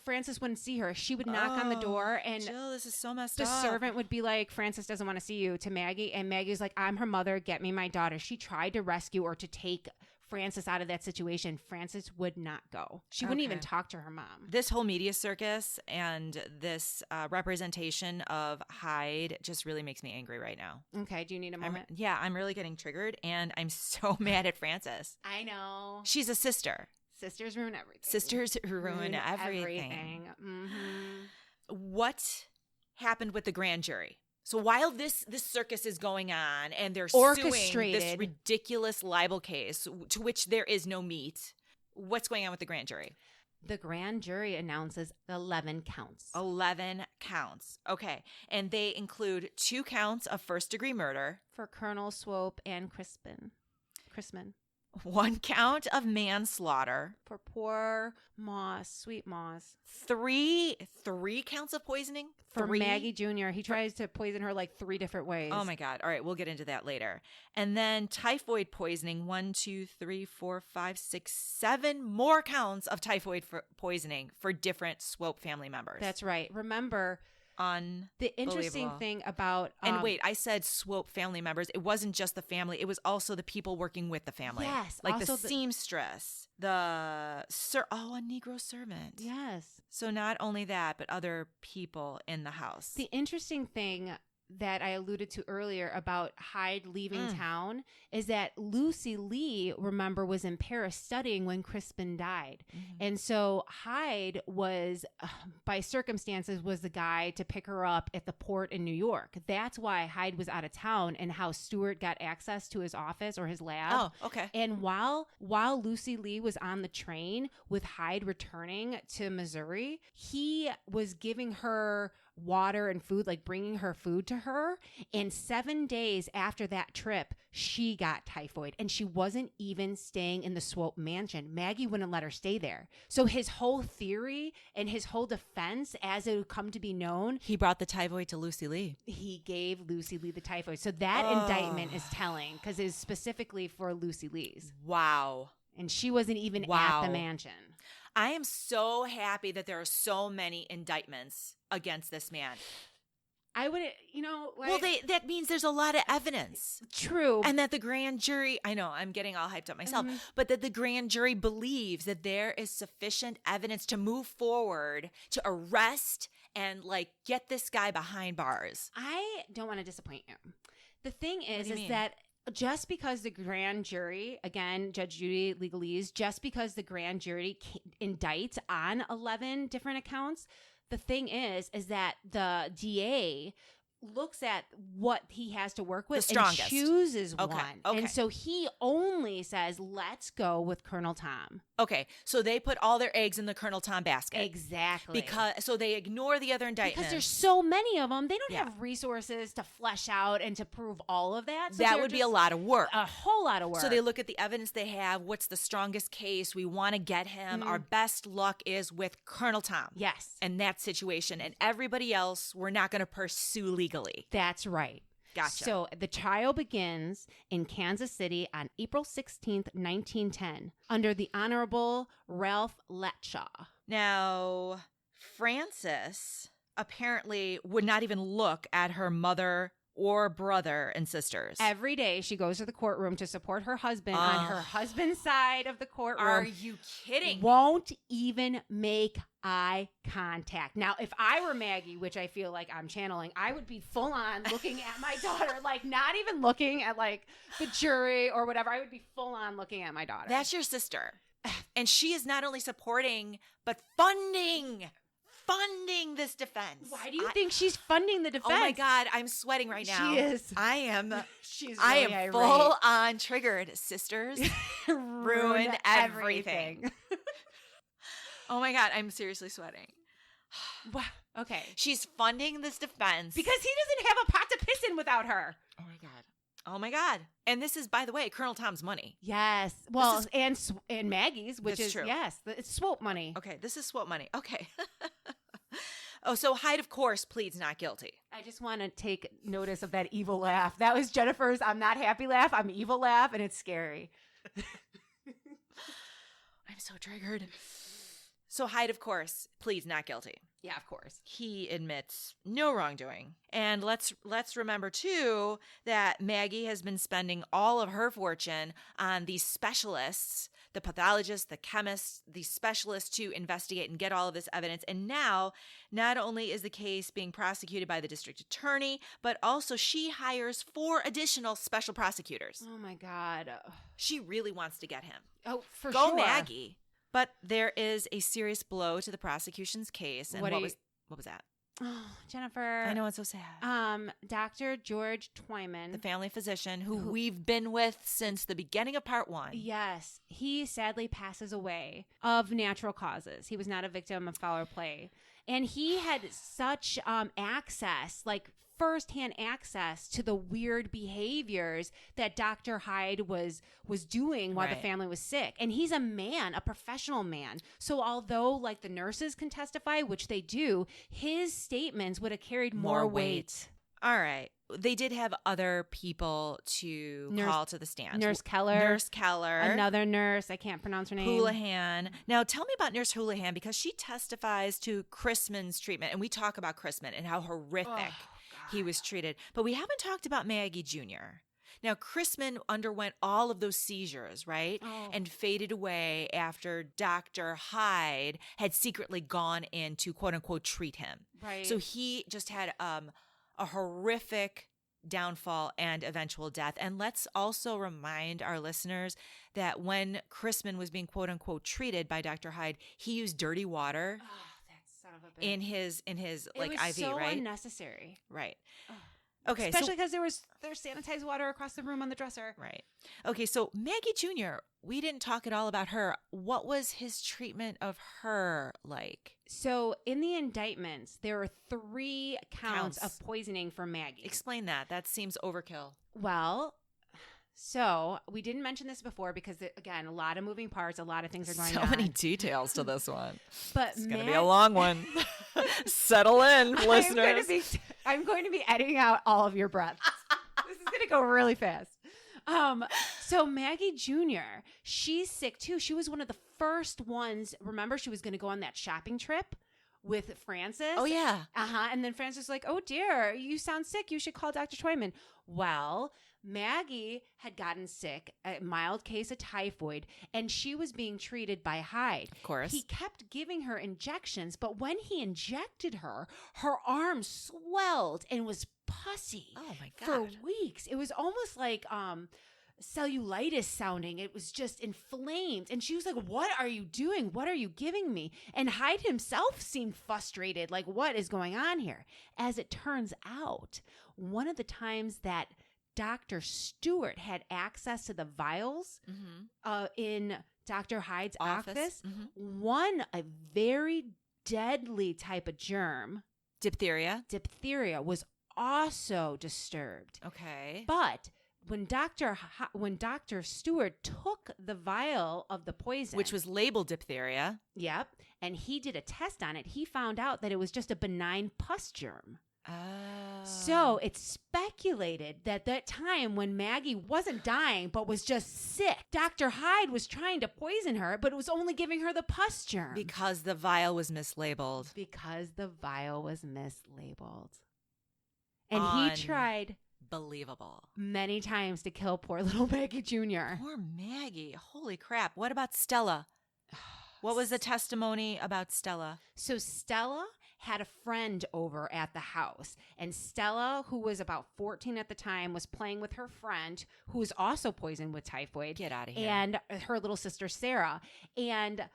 Frances wouldn't see her. She would knock on the door and Jill, this is so messed the up. servant would be like, Frances doesn't want to see you, to Maggie. And Maggie's like, I'm her mother. Get me my daughter. She tried to rescue or to take Frances out of that situation. Frances would not go. She wouldn't even Okay. talk to her mom. This whole media circus and this representation of Hyde just really makes me angry right now. Okay, do you need a moment? I'm really getting triggered, and I'm so mad at Frances. I know. She's a sister. Sisters ruin everything. Sisters ruin everything. Mm-hmm. What happened with the grand jury? So while this circus is going on and they're suing this Orchestrated. ridiculous libel case to which there is no meat, what's going on with the grand jury? The grand jury announces 11 counts. 11 counts. Okay. And they include 2 counts of first-degree murder, For Colonel Swope and Crispin. 1 count of manslaughter, For poor Moss, sweet Moss. 3 counts of poisoning. For 3? Maggie Jr., he tries to poison her like 3 different ways. Oh my God. All right. We'll get into that later. And then typhoid poisoning, 1, 2, 3, 4, 5, 6, 7 more counts of typhoid poisoning for different Swope family members. That's right. Remember, the interesting Unbelievable. thing about... And wait, I said Swope family members. It wasn't just the family. It was also the people working with the family. Yes, Like the also seamstress, a Negro servant. Yes. So not only that, but other people in the house. The interesting thing that I alluded to earlier about Hyde leaving town is that Lucy Lee, remember, was in Paris studying when Crispin died. And so Hyde was, by circumstances, was the guy to pick her up at the port in New York. That's why Hyde was out of town and how Stewart got access to his office or his lab. Oh, okay. And while Lucy Lee was on the train with Hyde returning to Missouri, he was giving her water and food, like bringing her food to her. And 7 days after that trip, she got typhoid and she wasn't even staying in the Swope mansion. Maggie wouldn't let her stay there. So his whole theory and his whole defense, as it would come to be known, He brought the typhoid to Lucy Lee. he gave Lucy Lee the typhoid. So that indictment is telling because it is specifically for Lucy Lee's. Wow. And she wasn't even Wow. at the mansion. I am so happy that there are so many indictments against this man. I would, like, Well, that means there's a lot of evidence. true. And that the grand jury, I know I'm getting all hyped up myself, but that the grand jury believes that there is sufficient evidence to move forward to arrest and get this guy behind bars. I don't want to disappoint you. The thing is, do you mean? that just because the grand jury, again, Judge Judy legalese, just because the grand jury indicts on 11 different accounts, the thing is that the DA looks at what he has to work with The strongest. and chooses Okay, one. okay. And so he only says, let's go with Colonel Tom. Okay, so they put all their eggs in the Colonel Tom basket. Exactly. So they ignore the other indictments. Because there's so many of them, they don't Yeah. have resources to flesh out and to prove all of that. So that they're would be a just lot of work. a whole lot of work. So they look at the evidence they have. What's the strongest case? We want to get him. Our best luck is with Colonel Tom. Yes, And that situation. And everybody else, we're not going to pursue legally. that's right. Gotcha. So the trial begins in Kansas City on April 16th, 1910, under the Honorable Ralph Letshaw. Now, Frances apparently would not even look at her mother or brother and sisters? Every day she goes to the courtroom to support her husband on her husband's side of the courtroom. Are you kidding? Won't even make eye contact. Now, if I were Maggie, which I feel like I'm channeling, I would be full on looking at my daughter, like not even looking at like the jury or whatever. I would be full on looking at my daughter. That's your sister. And she is not only supporting, but funding this defense. Why do you think she's funding the defense? Oh my God, I'm sweating right now. She is. I am. She's I really am irate. full on triggered. Sisters ruin everything. Oh my God, I'm seriously sweating. Wow. Okay. She's funding this defense. Because he doesn't have a pot to piss in without her. Oh my God. Oh my God. And this is, by the way, Colonel Tom's money. Yes. Well, and Maggie's, which That's is, true. yes, it's Swope money. Okay, this is Swope money. Okay. Oh, so Hyde, of course, pleads not guilty. I just want to take notice of that evil laugh. That was Jennifer's I'm not happy laugh. I'm evil laugh, and it's scary. I'm so triggered. So Hyde, of course, pleads not guilty. Yeah, of course. He admits no wrongdoing. And let's remember, too, that Maggie has been spending all of her fortune on these specialists, the pathologists, the chemists, these specialists to investigate and get all of this evidence. And now, not only is the case being prosecuted by the district attorney, but also she hires 4 additional special prosecutors. Oh, my God. She really wants to get him. Oh, for Go sure. Maggie. But there is a serious blow to the prosecution's case. And what was that? Oh, Jennifer. I know, it's so sad. Dr. George Twyman. The family physician who we've been with since the beginning of part 1. Yes. He sadly passes away of natural causes. He was not a victim of foul play. And he had such access, like firsthand access to the weird behaviors that Dr. Hyde was doing while the family was sick. And he's a man, a professional man. So although like the nurses can testify, which they do, his statements would have carried more weight. All right. They did have other people to call to the stand. Nurse Keller. Another nurse. I can't pronounce her name. Houlihan. Now, tell me about Nurse Houlihan, because she testifies to Chrisman's treatment. And we talk about Chrisman and how horrific he was treated. But we haven't talked about Maggie Jr. Now, Chrisman underwent all of those seizures, right? And faded away after Dr. Hyde had secretly gone in to, quote unquote, treat him. Right. So he just had a horrific downfall and eventual death. And let's also remind our listeners that when Chrisman was being, quote unquote, treated by Dr. Hyde, he used dirty water. Son of a bitch. In his like it was IV, so right? unnecessary. Right. Okay. Especially because there's sanitized water across the room on the dresser. Right. Okay. So Maggie Jr., we didn't talk at all about her. What was his treatment of her like? So in the indictments, there are 3 counts of poisoning for Maggie. Explain that. That seems overkill. Well, so we didn't mention this before because, again, a lot of moving parts, a lot of things are going on. So many details to this one. But it's going to be a long one. Settle in, listeners. I'm going to be editing out all of your breaths. This is going to go really fast. So Maggie Jr., she's sick too. She was one of the first ones. Remember, she was going to go on that shopping trip with Francis. Oh, yeah. And then Francis was like, oh, dear, you sound sick. You should call Dr. Twyman. Well, Maggie had gotten sick, a mild case of typhoid, and she was being treated by Hyde. Of course. He kept giving her injections, but when he injected her, her arm swelled and was pussy. Oh, my God. For weeks. It was almost like cellulitis sounding. It was just inflamed. And she was like, what are you doing? What are you giving me? And Hyde himself seemed frustrated. Like, what is going on here? As it turns out, one of the times that Dr. Stewart had access to the vials in Dr. Hyde's office, a very deadly type of germ, diphtheria, was also disturbed. Okay. But when Dr. Stewart took the vial of the poison, which was labeled diphtheria, and he did a test on it, he found out that it was just a benign pus germ. So it's speculated that time when Maggie wasn't dying but was just sick, Dr. Hyde was trying to poison her, but it was only giving her the pus germ. Because the vial was mislabeled. And he tried Believable. many times to kill poor little Maggie Jr. Poor Maggie. Holy crap. What about Stella? What was the testimony about Stella? So Stella had a friend over at the house, and Stella, who was about 14 at the time, was playing with her friend who was also poisoned with typhoid. Get out of here. And her little sister Sarah. And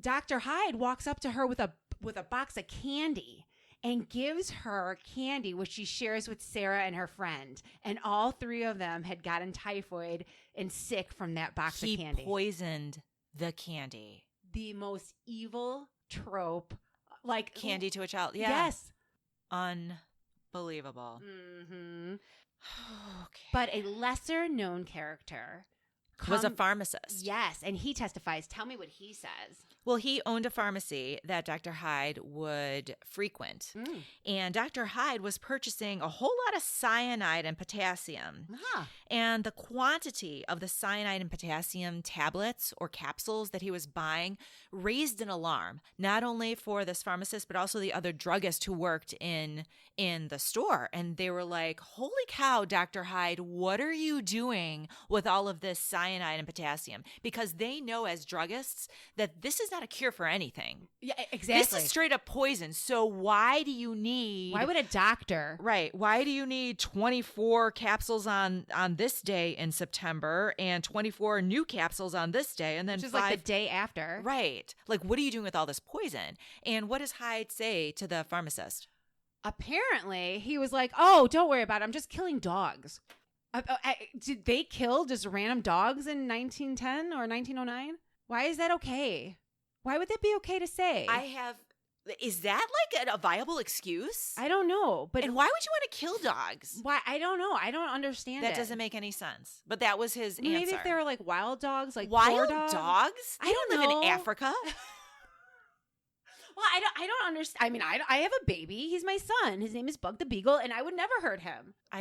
Dr. Hyde walks up to her with a box of candy and gives her candy, which she shares with Sarah and her friend. And all three of them had gotten typhoid and sick from that box of candy. He poisoned the candy. The most evil trope. Like Candy to a child. Yeah. Yes. Unbelievable. Mm-hmm. Okay. But a lesser known character Was a pharmacist. Yes, and he testifies. Tell me what he says. Well, he owned a pharmacy that Dr. Hyde would frequent. And Dr. Hyde was purchasing a whole lot of cyanide and potassium. And the quantity of the cyanide and potassium tablets or capsules that he was buying raised an alarm, not only for this pharmacist, but also the other druggist who worked in the store. And they were like, holy cow, Dr. Hyde, what are you doing with all of this cyanide and potassium? Because they know as druggists that this is not a cure for anything. Yeah, exactly. This is straight up poison. So why do you need... Why would a doctor... Right. Why do you need 24 capsules on this day in September and 24 new capsules on this day and then Which is 5... like the day after. Right. Like, what are you doing with all this poison? And what does Hyde say to the pharmacist? Apparently, he was like, oh, don't worry about it. I'm just killing dogs. Did they kill just random dogs in 1910 or 1909? Why is that okay? Why would that be okay to say? Is that like a viable excuse? I don't know. But and why would you want to kill dogs? Why? I don't know. I don't understand That it. doesn't make any sense. But that was his answer. Maybe if they were like wild dogs, like wild poor dogs? They I don't live know. in Africa. Well, I don't understand. I mean, I have a baby. He's my son. His name is Bug the Beagle, and I would never hurt him. All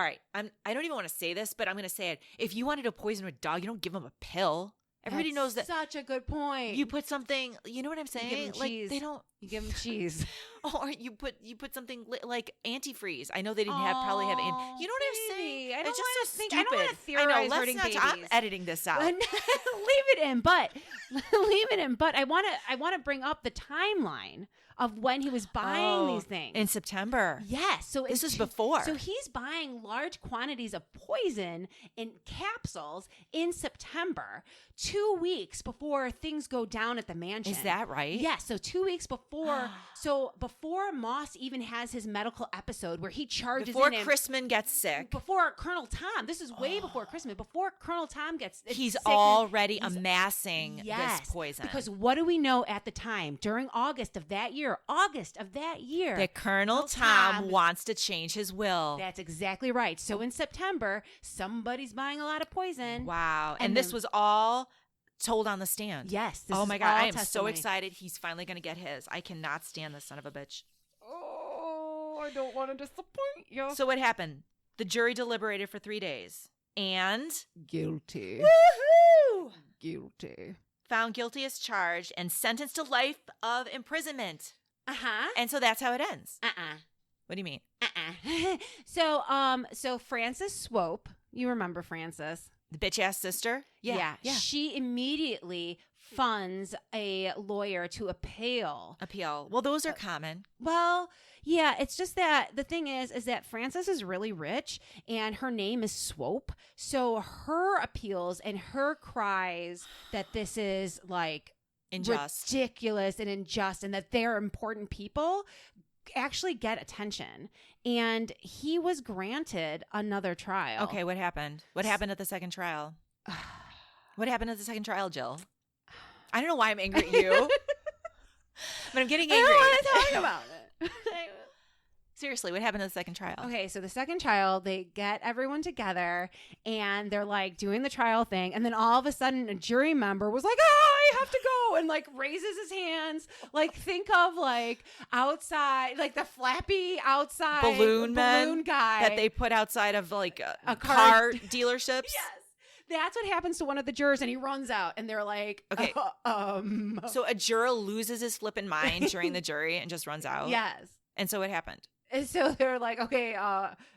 right. I don't even want to say this, but I'm going to say it. If you wanted to poison a dog, you don't give him a pill. Everybody knows that. Such a good point. You put something. You know what I'm saying? You give him like cheese. they don't. You give him cheese. Or you put something like antifreeze. I know they didn't probably have. You know what I'm saying? I don't It's just wanna so think- stupid. I don't wanna theorize I know. hurting Let's not. I'm babies. editing this out. Leave it in, but I want to bring up the timeline of when he was buying these things in September. Yes, so This is before. So he's buying large quantities of poison in capsules in September, 2 weeks before things go down at the mansion. Is that right? Yes. So 2 weeks before. So before Moss even has his medical episode where he charges Before in Chrisman gets sick. Before Colonel Tom. This is way before Christmas. Before Colonel Tom gets He's sick already he's- amassing Yes, this poison. because what do we know at the time? During August of that year, that Colonel Tom wants to change his will. That's exactly right. So in September, somebody's buying a lot of poison. Wow. And this was all told on the stand. Yes. Oh my God. I am so excited. He's finally going to get his. I cannot stand this son of a bitch. Oh, I don't want to disappoint you. So what happened? The jury deliberated for 3 days and Guilty. woohoo! Guilty. Found guilty as charged and sentenced to life of imprisonment. Uh-huh. And so that's how it ends. Uh-uh. What do you mean? So Frances Swope, you remember Frances? The bitch ass sister? Yeah. She immediately funds a lawyer to appeal. Well, those are common. Well, yeah, it's just that the thing is that Frances is really rich and her name is Swope. So her appeals and her cries that this is like Unjust. ridiculous and unjust and that they're important people actually get attention. And he was granted another trial. Okay, what happened? What happened at the second trial? What happened at the second trial, Jill? I don't know why I'm angry at you, but I'm getting angry. I don't want to talk about it. Seriously, what happened at the second trial? Okay, so the second trial, they get everyone together and they're like doing the trial thing. And then all of a sudden a jury member was like, oh, I have to go. And like raises his hands. Like think of like outside, like the flappy outside balloon guy that they put outside of like a car dealerships. Yes. That's what happens to one of the jurors, and he runs out, and they're like, okay. So a juror loses his flipping mind during the jury and just runs out? Yes. And so what happened? And so they're like, okay,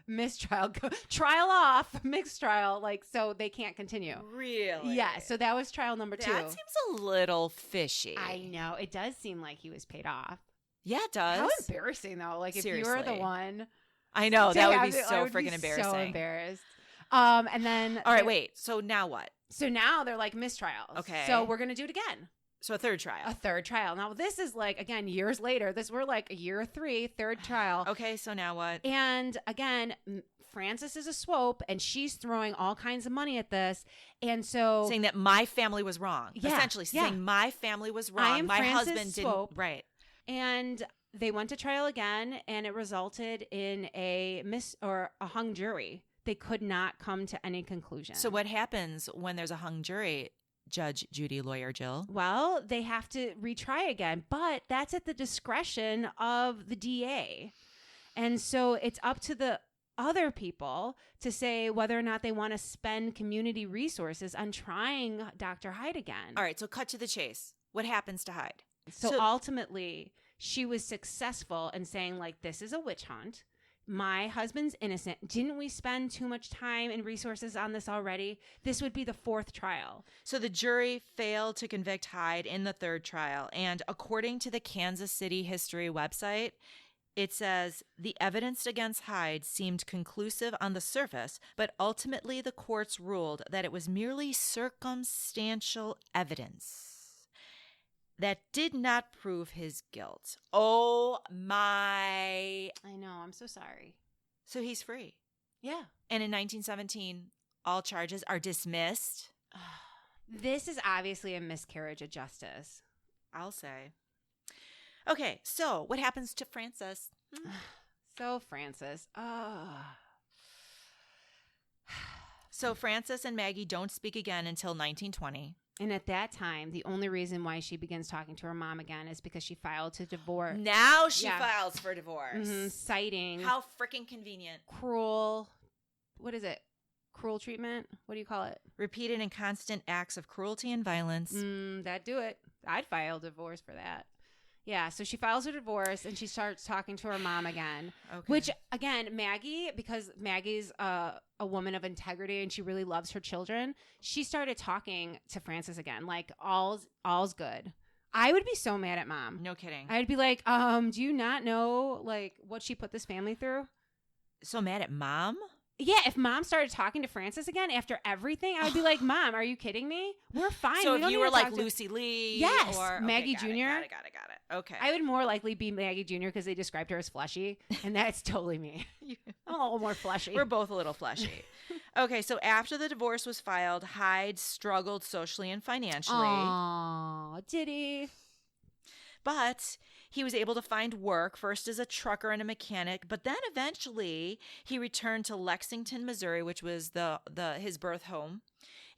mistrial, trial off, mixed trial. Like, so they can't continue. Really? Yeah. So that was trial number 2. That seems a little fishy. I know. It does seem like he was paid off. Yeah, it does. How embarrassing, though. Like, if you were the Seriously. one. I know. to That would have be it, I so would be freaking embarrassing. So embarrassed. And then. All right, wait. So now what? So now they're like mistrials. Okay. So we're going to do it again. So a third trial. A third trial. Now, this is like, again, years later. We're like a year 3, third trial. Okay, so now what? And again, Frances is a swope, and she's throwing all kinds of money at this. And so. Saying that my family was wrong. Yeah, Essentially yeah. saying my family was wrong. I am my Frances husband Swope. didn't. Right. And they went to trial again, and it resulted in a hung jury. They could not come to any conclusion. So what happens when there's a hung jury, Judge Judy, lawyer Jill? Well, they have to retry again, but that's at the discretion of the DA. And so it's up to the other people to say whether or not they want to spend community resources on trying Dr. Hyde again. All right, so cut to the chase. What happens to Hyde? So ultimately, she was successful in saying, like, this is a witch hunt. My husband's innocent. Didn't we spend too much time and resources on this already? This would be the 4th trial. So the jury failed to convict Hyde in the third trial. And according to the Kansas City History website, it says the evidence against Hyde seemed conclusive on the surface, but ultimately the courts ruled that it was merely circumstantial evidence that did not prove his guilt. Oh my. I know. I'm so sorry. So he's free. Yeah. And in 1917, all charges are dismissed. This is obviously a miscarriage of justice. I'll say. Okay, so what happens to Frances? So Frances. So Frances and Maggie don't speak again until 1920. And at that time, the only reason why she begins talking to her mom again is because she filed to divorce. Now she Yeah. files for divorce. Citing How freaking convenient. cruel, what is it? Cruel treatment? What do you call it? Repeated and constant acts of cruelty and violence. That'd do it. I'd file divorce for that. Yeah, so she files her divorce and she starts talking to her mom again. Okay. Which, again, Maggie, because Maggie's a woman of integrity and she really loves her children, she started talking to Frances again, like, all's good. I would be so mad at mom. No kidding. I'd be like, do you not know, like, what she put this family through? So mad at mom? Yeah, if mom started talking to Frances again after everything, I would be like, Mom, are you kidding me? We're fine. So We if don't you need were to like talk to-" Lucy Lee Yes, or Maggie got Jr. It, got it. Okay. I would more likely be Maggie Jr. because they described her as fleshy, and that's totally me. I'm a little more fleshy. We're both a little fleshy. Okay, so after the divorce was filed, Hyde struggled socially and financially. Aw, did he? But he was able to find work, first as a trucker and a mechanic, but then eventually he returned to Lexington, Missouri, which was his birth home.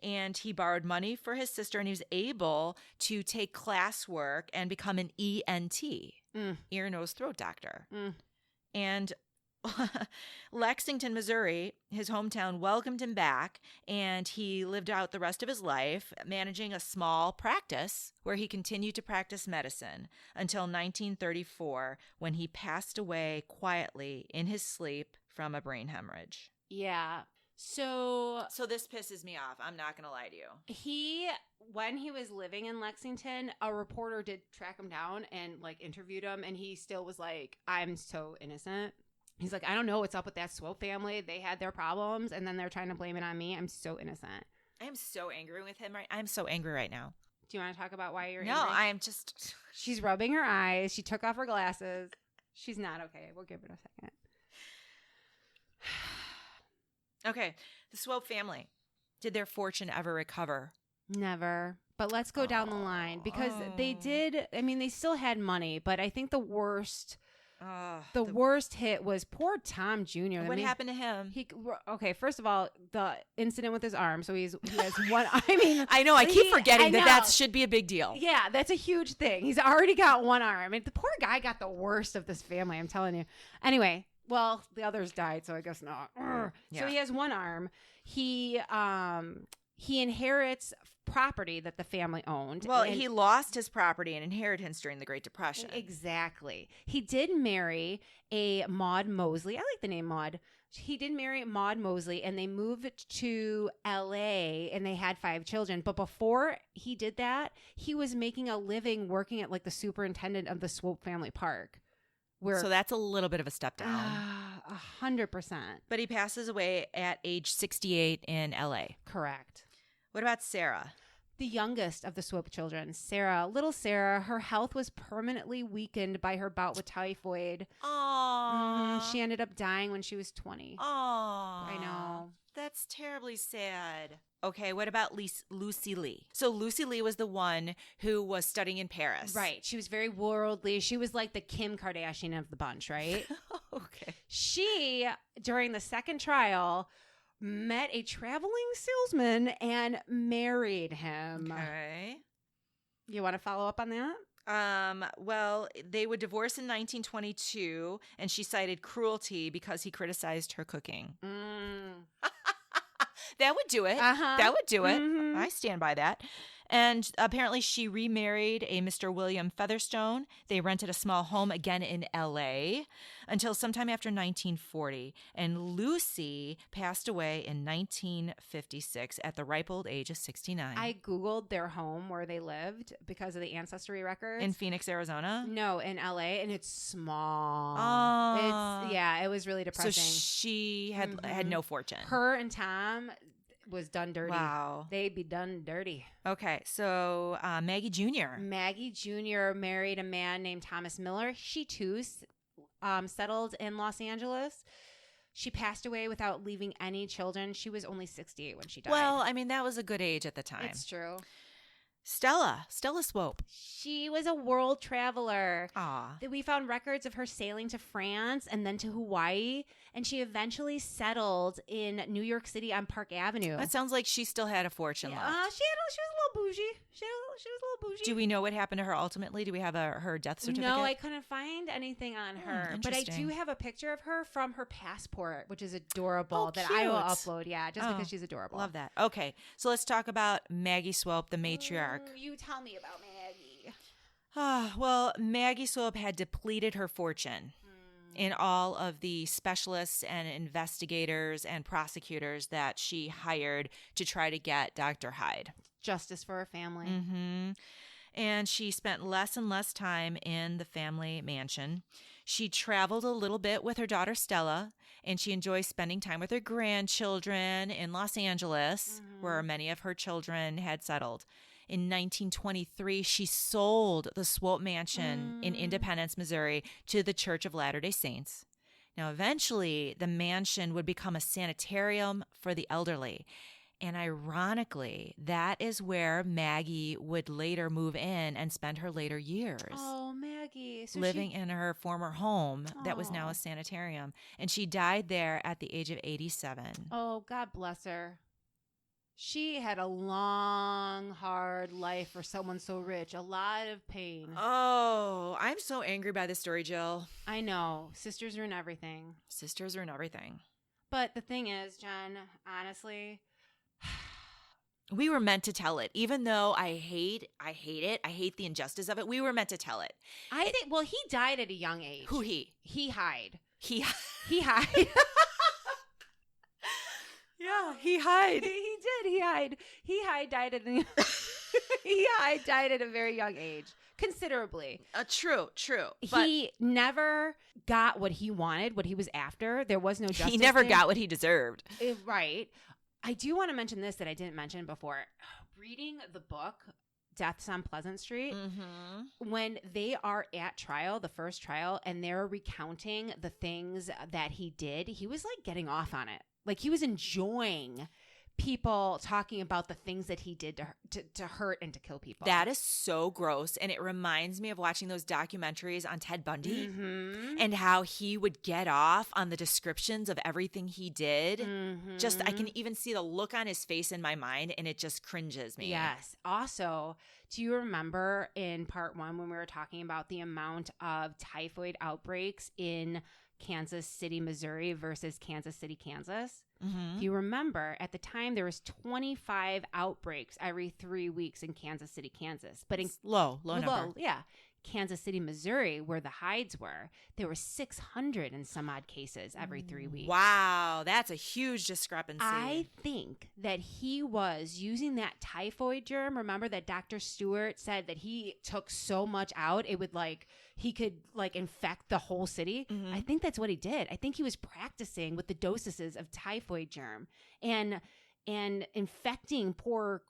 And he borrowed money for his sister, and he was able to take classwork and become an ENT, ear, nose, throat doctor. And Lexington, Missouri, his hometown, welcomed him back, and he lived out the rest of his life managing a small practice where he continued to practice medicine until 1934, when he passed away quietly in his sleep from a brain hemorrhage. Yeah. So this pisses me off. I'm not going to lie to you. When he was living in Lexington, a reporter did track him down and like interviewed him, and he still was like, I'm so innocent. He's like, I don't know what's up with that Swope family. They had their problems, and then they're trying to blame it on me. I'm so innocent. I am so angry with him. I'm so angry right now. Do you want to talk about why you're No, angry? I am just... She's rubbing her eyes. She took off her glasses. She's not okay. We'll give it a second. Okay, the Swope family. Did their fortune ever recover? Never. But let's go down the line because they did. I mean, they still had money, but I think the worst hit was poor Tom Jr. What happened to him? Okay, first of all, the incident with his arm. So he has one. I mean, I know. I keep forgetting that know. should be a big deal. Yeah, that's a huge thing. He's already got one arm. And the poor guy got the worst of this family, I'm telling you. Anyway, well, the others died, so I guess not. Yeah. So he has one arm. He inherits property that the family owned. Well, And- he lost his property and inheritance during the Great Depression. Exactly. He did marry a Maud Mosley. I like the name Maud. He did marry Maud Mosley, and they moved to LA, and they had 5 children. But before he did that, he was making a living working at like the superintendent of the Swope Family Park. Where So that's a little bit of a step down. 100% But he passes away at age 68 in LA. correct. What about Sarah? The youngest of the Swope children, Sarah, little Sarah, her health was permanently weakened by her bout with typhoid. Aww. She ended up dying when she was 20. Aww. I know. That's terribly sad. Okay, what about Lucy Lee? So Lucy Lee was the one who was studying in Paris. Right. She was very worldly. She was like the Kim Kardashian of the bunch, right? Okay. She, during the second trial, met a traveling salesman and married him. Okay. You want to follow up on that? Well, they would divorce in 1922, and she cited cruelty because he criticized her cooking. That would do it. Uh-huh. That would do it. Mhm. I stand by that. And apparently she remarried a Mr. William Featherstone. They rented a small home again in LA until sometime after 1940. And Lucy passed away in 1956 at the ripe old age of 69. I Googled their home where they lived because of the ancestry records. in Phoenix, Arizona. No, in LA, and it's small. Oh. It was really So depressing. she had no fortune. Her and Tom was done dirty. Wow. They'd be done dirty. Okay, so Maggie Jr. Maggie Jr. married a man named Thomas Miller. She too settled in Los Angeles. She passed away without leaving any children. She was only 68 when she died. Well, I mean, that was a good age at the time. it's true. Stella Swope. She was a world traveler. Aw. We found records of her sailing to France and then to Hawaii, and she eventually settled in New York City on Park Avenue. That sounds like she still had a fortune left. She was a little bougie. She was a little bougie. Do we know what happened to her ultimately? Do we have her death certificate? No, I couldn't find anything on her. But I do interesting. have a picture of her from her passport, which is adorable, Oh, that I will cute. upload. Yeah, just Oh, because she's adorable. Love that. Okay, so let's talk about Maggie Swope, the matriarch. You tell me about Maggie. Well, Maggie Swope had depleted her fortune in all of the specialists and investigators and prosecutors that she hired to try to get Dr. Hyde. Justice for her family. Mm-hmm. And she spent less and less time in the family mansion. She traveled a little bit with her daughter Stella, and she enjoyed spending time with her grandchildren in Los Angeles, where many of her children had settled. In 1923, she sold the Swope Mansion in Independence, Missouri, to the Church of Latter-day Saints. Now, eventually, the mansion would become a sanitarium for the elderly. And ironically, that is where Maggie would later move in and spend her later years. Oh, Maggie. So Living in her former home that was now Aw. a sanitarium. And she died there at the age of 87. Oh, God bless her. She had a long, hard life for someone so rich. A lot of pain. Oh, I'm so angry by this story, Jill. I know. Sisters are in everything. Sisters are in everything. But the thing is, Jen, honestly, We were meant to tell it. Even though I hate it. I hate the injustice of it. We were meant to tell it. I think, well, he died at a young age. Who he? He hide. He. He hide. Yeah, he hide. He did. He hide. He hide died at a died at a very young age, considerably. True. But He never got what he wanted, what he was after. There was no justice. he never there. got what he deserved. Right. I do want to mention this that I didn't mention before. Reading the book Deaths on Pleasant Street, when they are at trial, the first trial, and they're recounting the things that he did, he was like getting off on it. Like he was enjoying people talking about the things that he did to hurt and to kill people. That is so gross. And it reminds me of watching those documentaries on Ted Bundy Mm-hmm. and how he would get off on the descriptions of everything he did. Mm-hmm. Just, I can even see the look on his face in my mind, and it just cringes me. Yes. Also, do you remember in part 1 when we were talking about the amount of typhoid outbreaks in Kansas City, Missouri versus Kansas City, Kansas. Mm-hmm. If you remember, at the time, there was 25 outbreaks every 3 weeks in Kansas City, Kansas. But in Low number. yeah. Kansas City, Missouri, where the Hydes were, there were 600 and some odd cases every 3 weeks. Wow, that's a huge discrepancy. I think that he was using that typhoid germ. Remember that Dr. Stewart said that he took so much out, it would he could infect the whole city. Mhm. I think that's what he did. I think he was practicing with the dosages of typhoid germ and infecting poor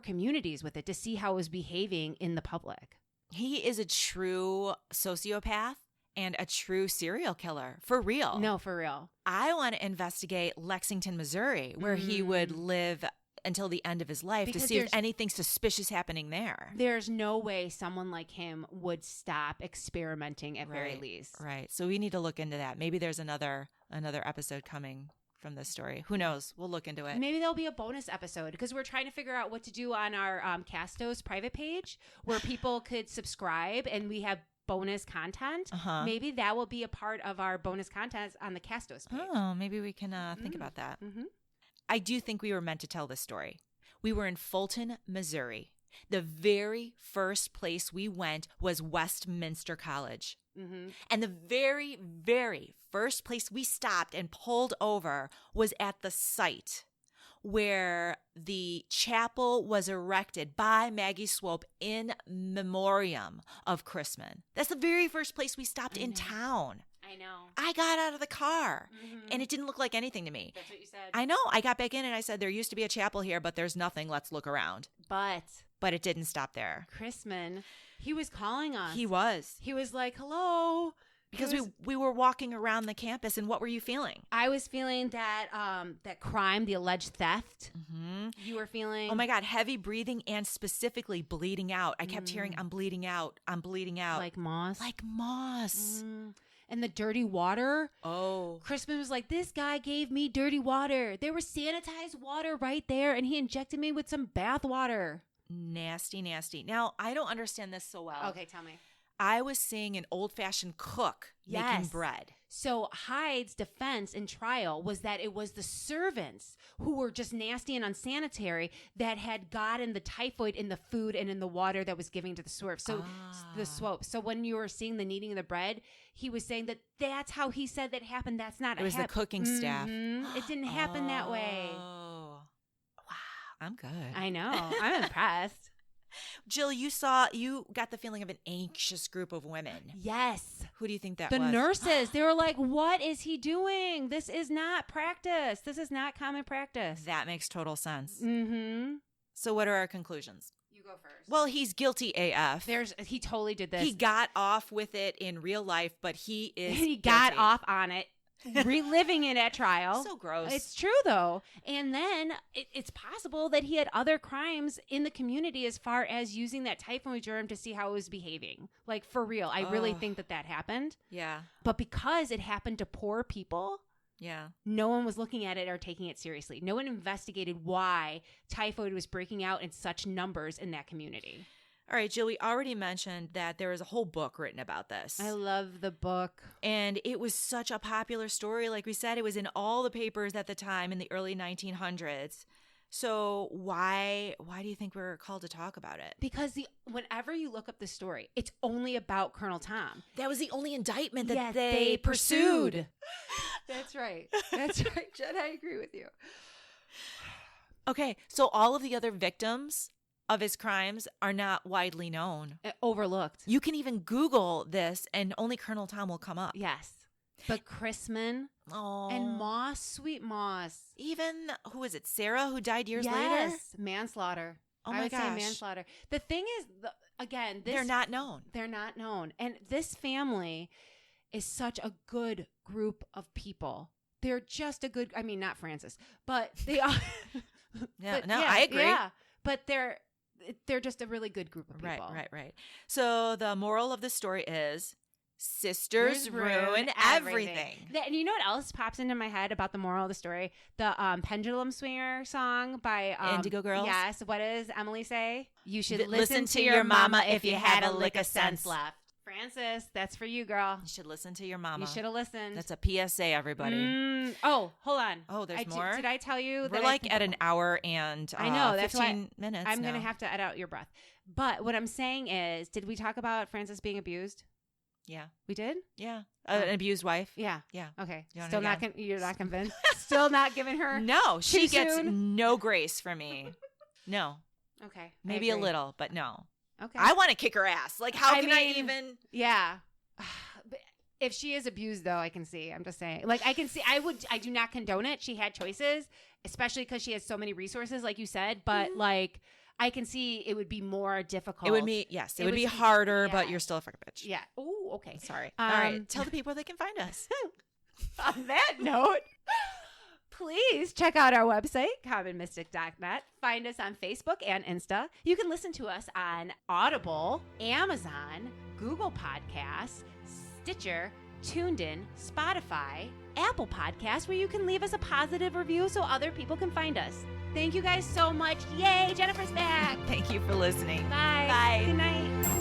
communities with it to see how it was behaving in the public. He is a true sociopath and a true serial killer, for real. No, for real. I want to investigate Lexington, Missouri, where he would live until the end of his life Because to see if there's- anything suspicious happening there. There's no way someone like him would stop experimenting at very least. Right. So we need to look into that. Maybe there's another episode coming from this story. Who knows? We'll look into it. Maybe there'll be a bonus episode because we're trying to figure out what to do on our Castos private page where people could subscribe and we have bonus content. Uh-huh. Maybe that will be a part of our bonus content on the Castos page. Oh, maybe we can think about that. Mm-hmm. I do think we were meant to tell this story. We were in Fulton, Missouri. The very first place we went was Westminster College. Mm-hmm. And the very, very first place we stopped and pulled over was at the site where the chapel was erected by Maggie Swope in memoriam of Chrisman. That's the very first place we stopped in town. I know. I got out of the car Mm-hmm. and it didn't look like anything to me. That's what you said. I know. I got back in and I said, there used to be a chapel here, but there's nothing. Let's look around. But But it didn't stop Chrisman, he was calling us. He was. He was like, hello. Because we were walking around the campus, and what were you feeling? I was feeling that that crime, the alleged theft. Mm-hmm. You were feeling. Oh my God, heavy breathing and specifically bleeding out. I kept hearing, I'm bleeding out. I'm bleeding out. Like moss. Like moss. And the dirty water. Oh. Crispin was like, this guy gave me dirty water. There was sanitized water right there, and he injected me with some bath water. Nasty, nasty. Now, I don't understand this so well. Okay, tell me. I was seeing an old-fashioned cook making Yes. bread. So Hyde's defense in trial was that it was the servants who were just nasty and unsanitary that had gotten the typhoid in the food and in the water that was giving to the Swope. So the Swope. So when you were seeing the kneading of the bread, he was saying that that's how he said that happened. That's not. It was the cooking staff. It didn't happen that way. Oh. Wow. I'm good. I know. I'm impressed. Jill, you got the feeling of an anxious group of women. Yes. Who do you think that The was? nurses, they were like, what is he doing? This is not practice. This is not common practice. That makes total sense. Mm-hmm. So what are our conclusions? You go first. Well, he's guilty AF. He totally did this. He got off with it in real life, but he is he got guilty. off on it, reliving it at trial. So gross. It's true, though. And then it's possible that he had other crimes in the community as far as using that typhoid germ to see how it was behaving. Like, for real. I really think that happened. Yeah. But because it happened to poor people, Yeah. no one was looking at it or taking it seriously. No one investigated why typhoid was breaking out in such numbers in that community. All right, Jill, we already mentioned that there is a whole book written about this. I love the book. And it was such a popular story. Like we said, it was in all the papers at the time in the early 1900s. So why do you think we're called to talk about it? Because whenever you look up the story, it's only about Colonel Tom. That was the only indictment that Yes, they pursued. That's right. That's right, Jen. I agree with you. Okay, so all of the other victims of his crimes are not widely known. Overlooked. You can even Google this and only Colonel Tom will come up. Yes. But Chrisman Oh. and Moss, sweet Moss. Even, who is it, Sarah, who died years later? Yes. Manslaughter. Oh I my would gosh. say manslaughter. The thing is, again, They're not known. They're not known. And this family is such a good group of people. They're just a good, I mean, not Francis, but they are. Yeah, But I agree. Yeah, but they're just a really good group of people. Right. So the moral of the story is sisters ruin everything. And you know what else pops into my head about the moral of the story? The Pendulum Swinger song by Indigo Girls? Yes. What does Emily say? You should Listen listen to to your your mama mama if if you you had had a a lick lick of of sense sense. left. Fran? Francis, that's for you, girl. You should listen to your mama. You should have listened. That's a PSA, everybody. Oh, hold on. Oh, there's more? Did I tell you? We're like at an hour and I know, that's 15 minutes I'm going to now. have to edit out your breath. But what I'm saying is, did we talk about Francis being abused? Yeah. We did? Yeah. An abused wife. Yeah. Yeah. Okay. You want it Still not again? you're not convinced? Still not giving her? No, she too gets soon? no grace from me. No. Okay. I Maybe a agree. little, but no. Okay. I want to kick her ass. Like, how I can I mean, even? Yeah. But if she is abused, though, I can see. I'm just saying. Like, I can see. I do not condone it. She had choices, especially because she has so many resources, like you said. But, like, I can see it would be more difficult. It would be, yes, it would be was- harder, yeah. but you're still a fucking bitch. Yeah. Oh, okay. Sorry. All right. Tell the people where they can find us. On that note, please check out our website, commonmystic.net. Find us on Facebook and Insta. You can listen to us on Audible, Amazon, Google Podcasts, Stitcher, TuneIn, Spotify, Apple Podcasts, where you can leave us a positive review so other people can find us. Thank you guys so much. Yay, Jennifer's back. Thank you for listening. Bye. Bye. Good night.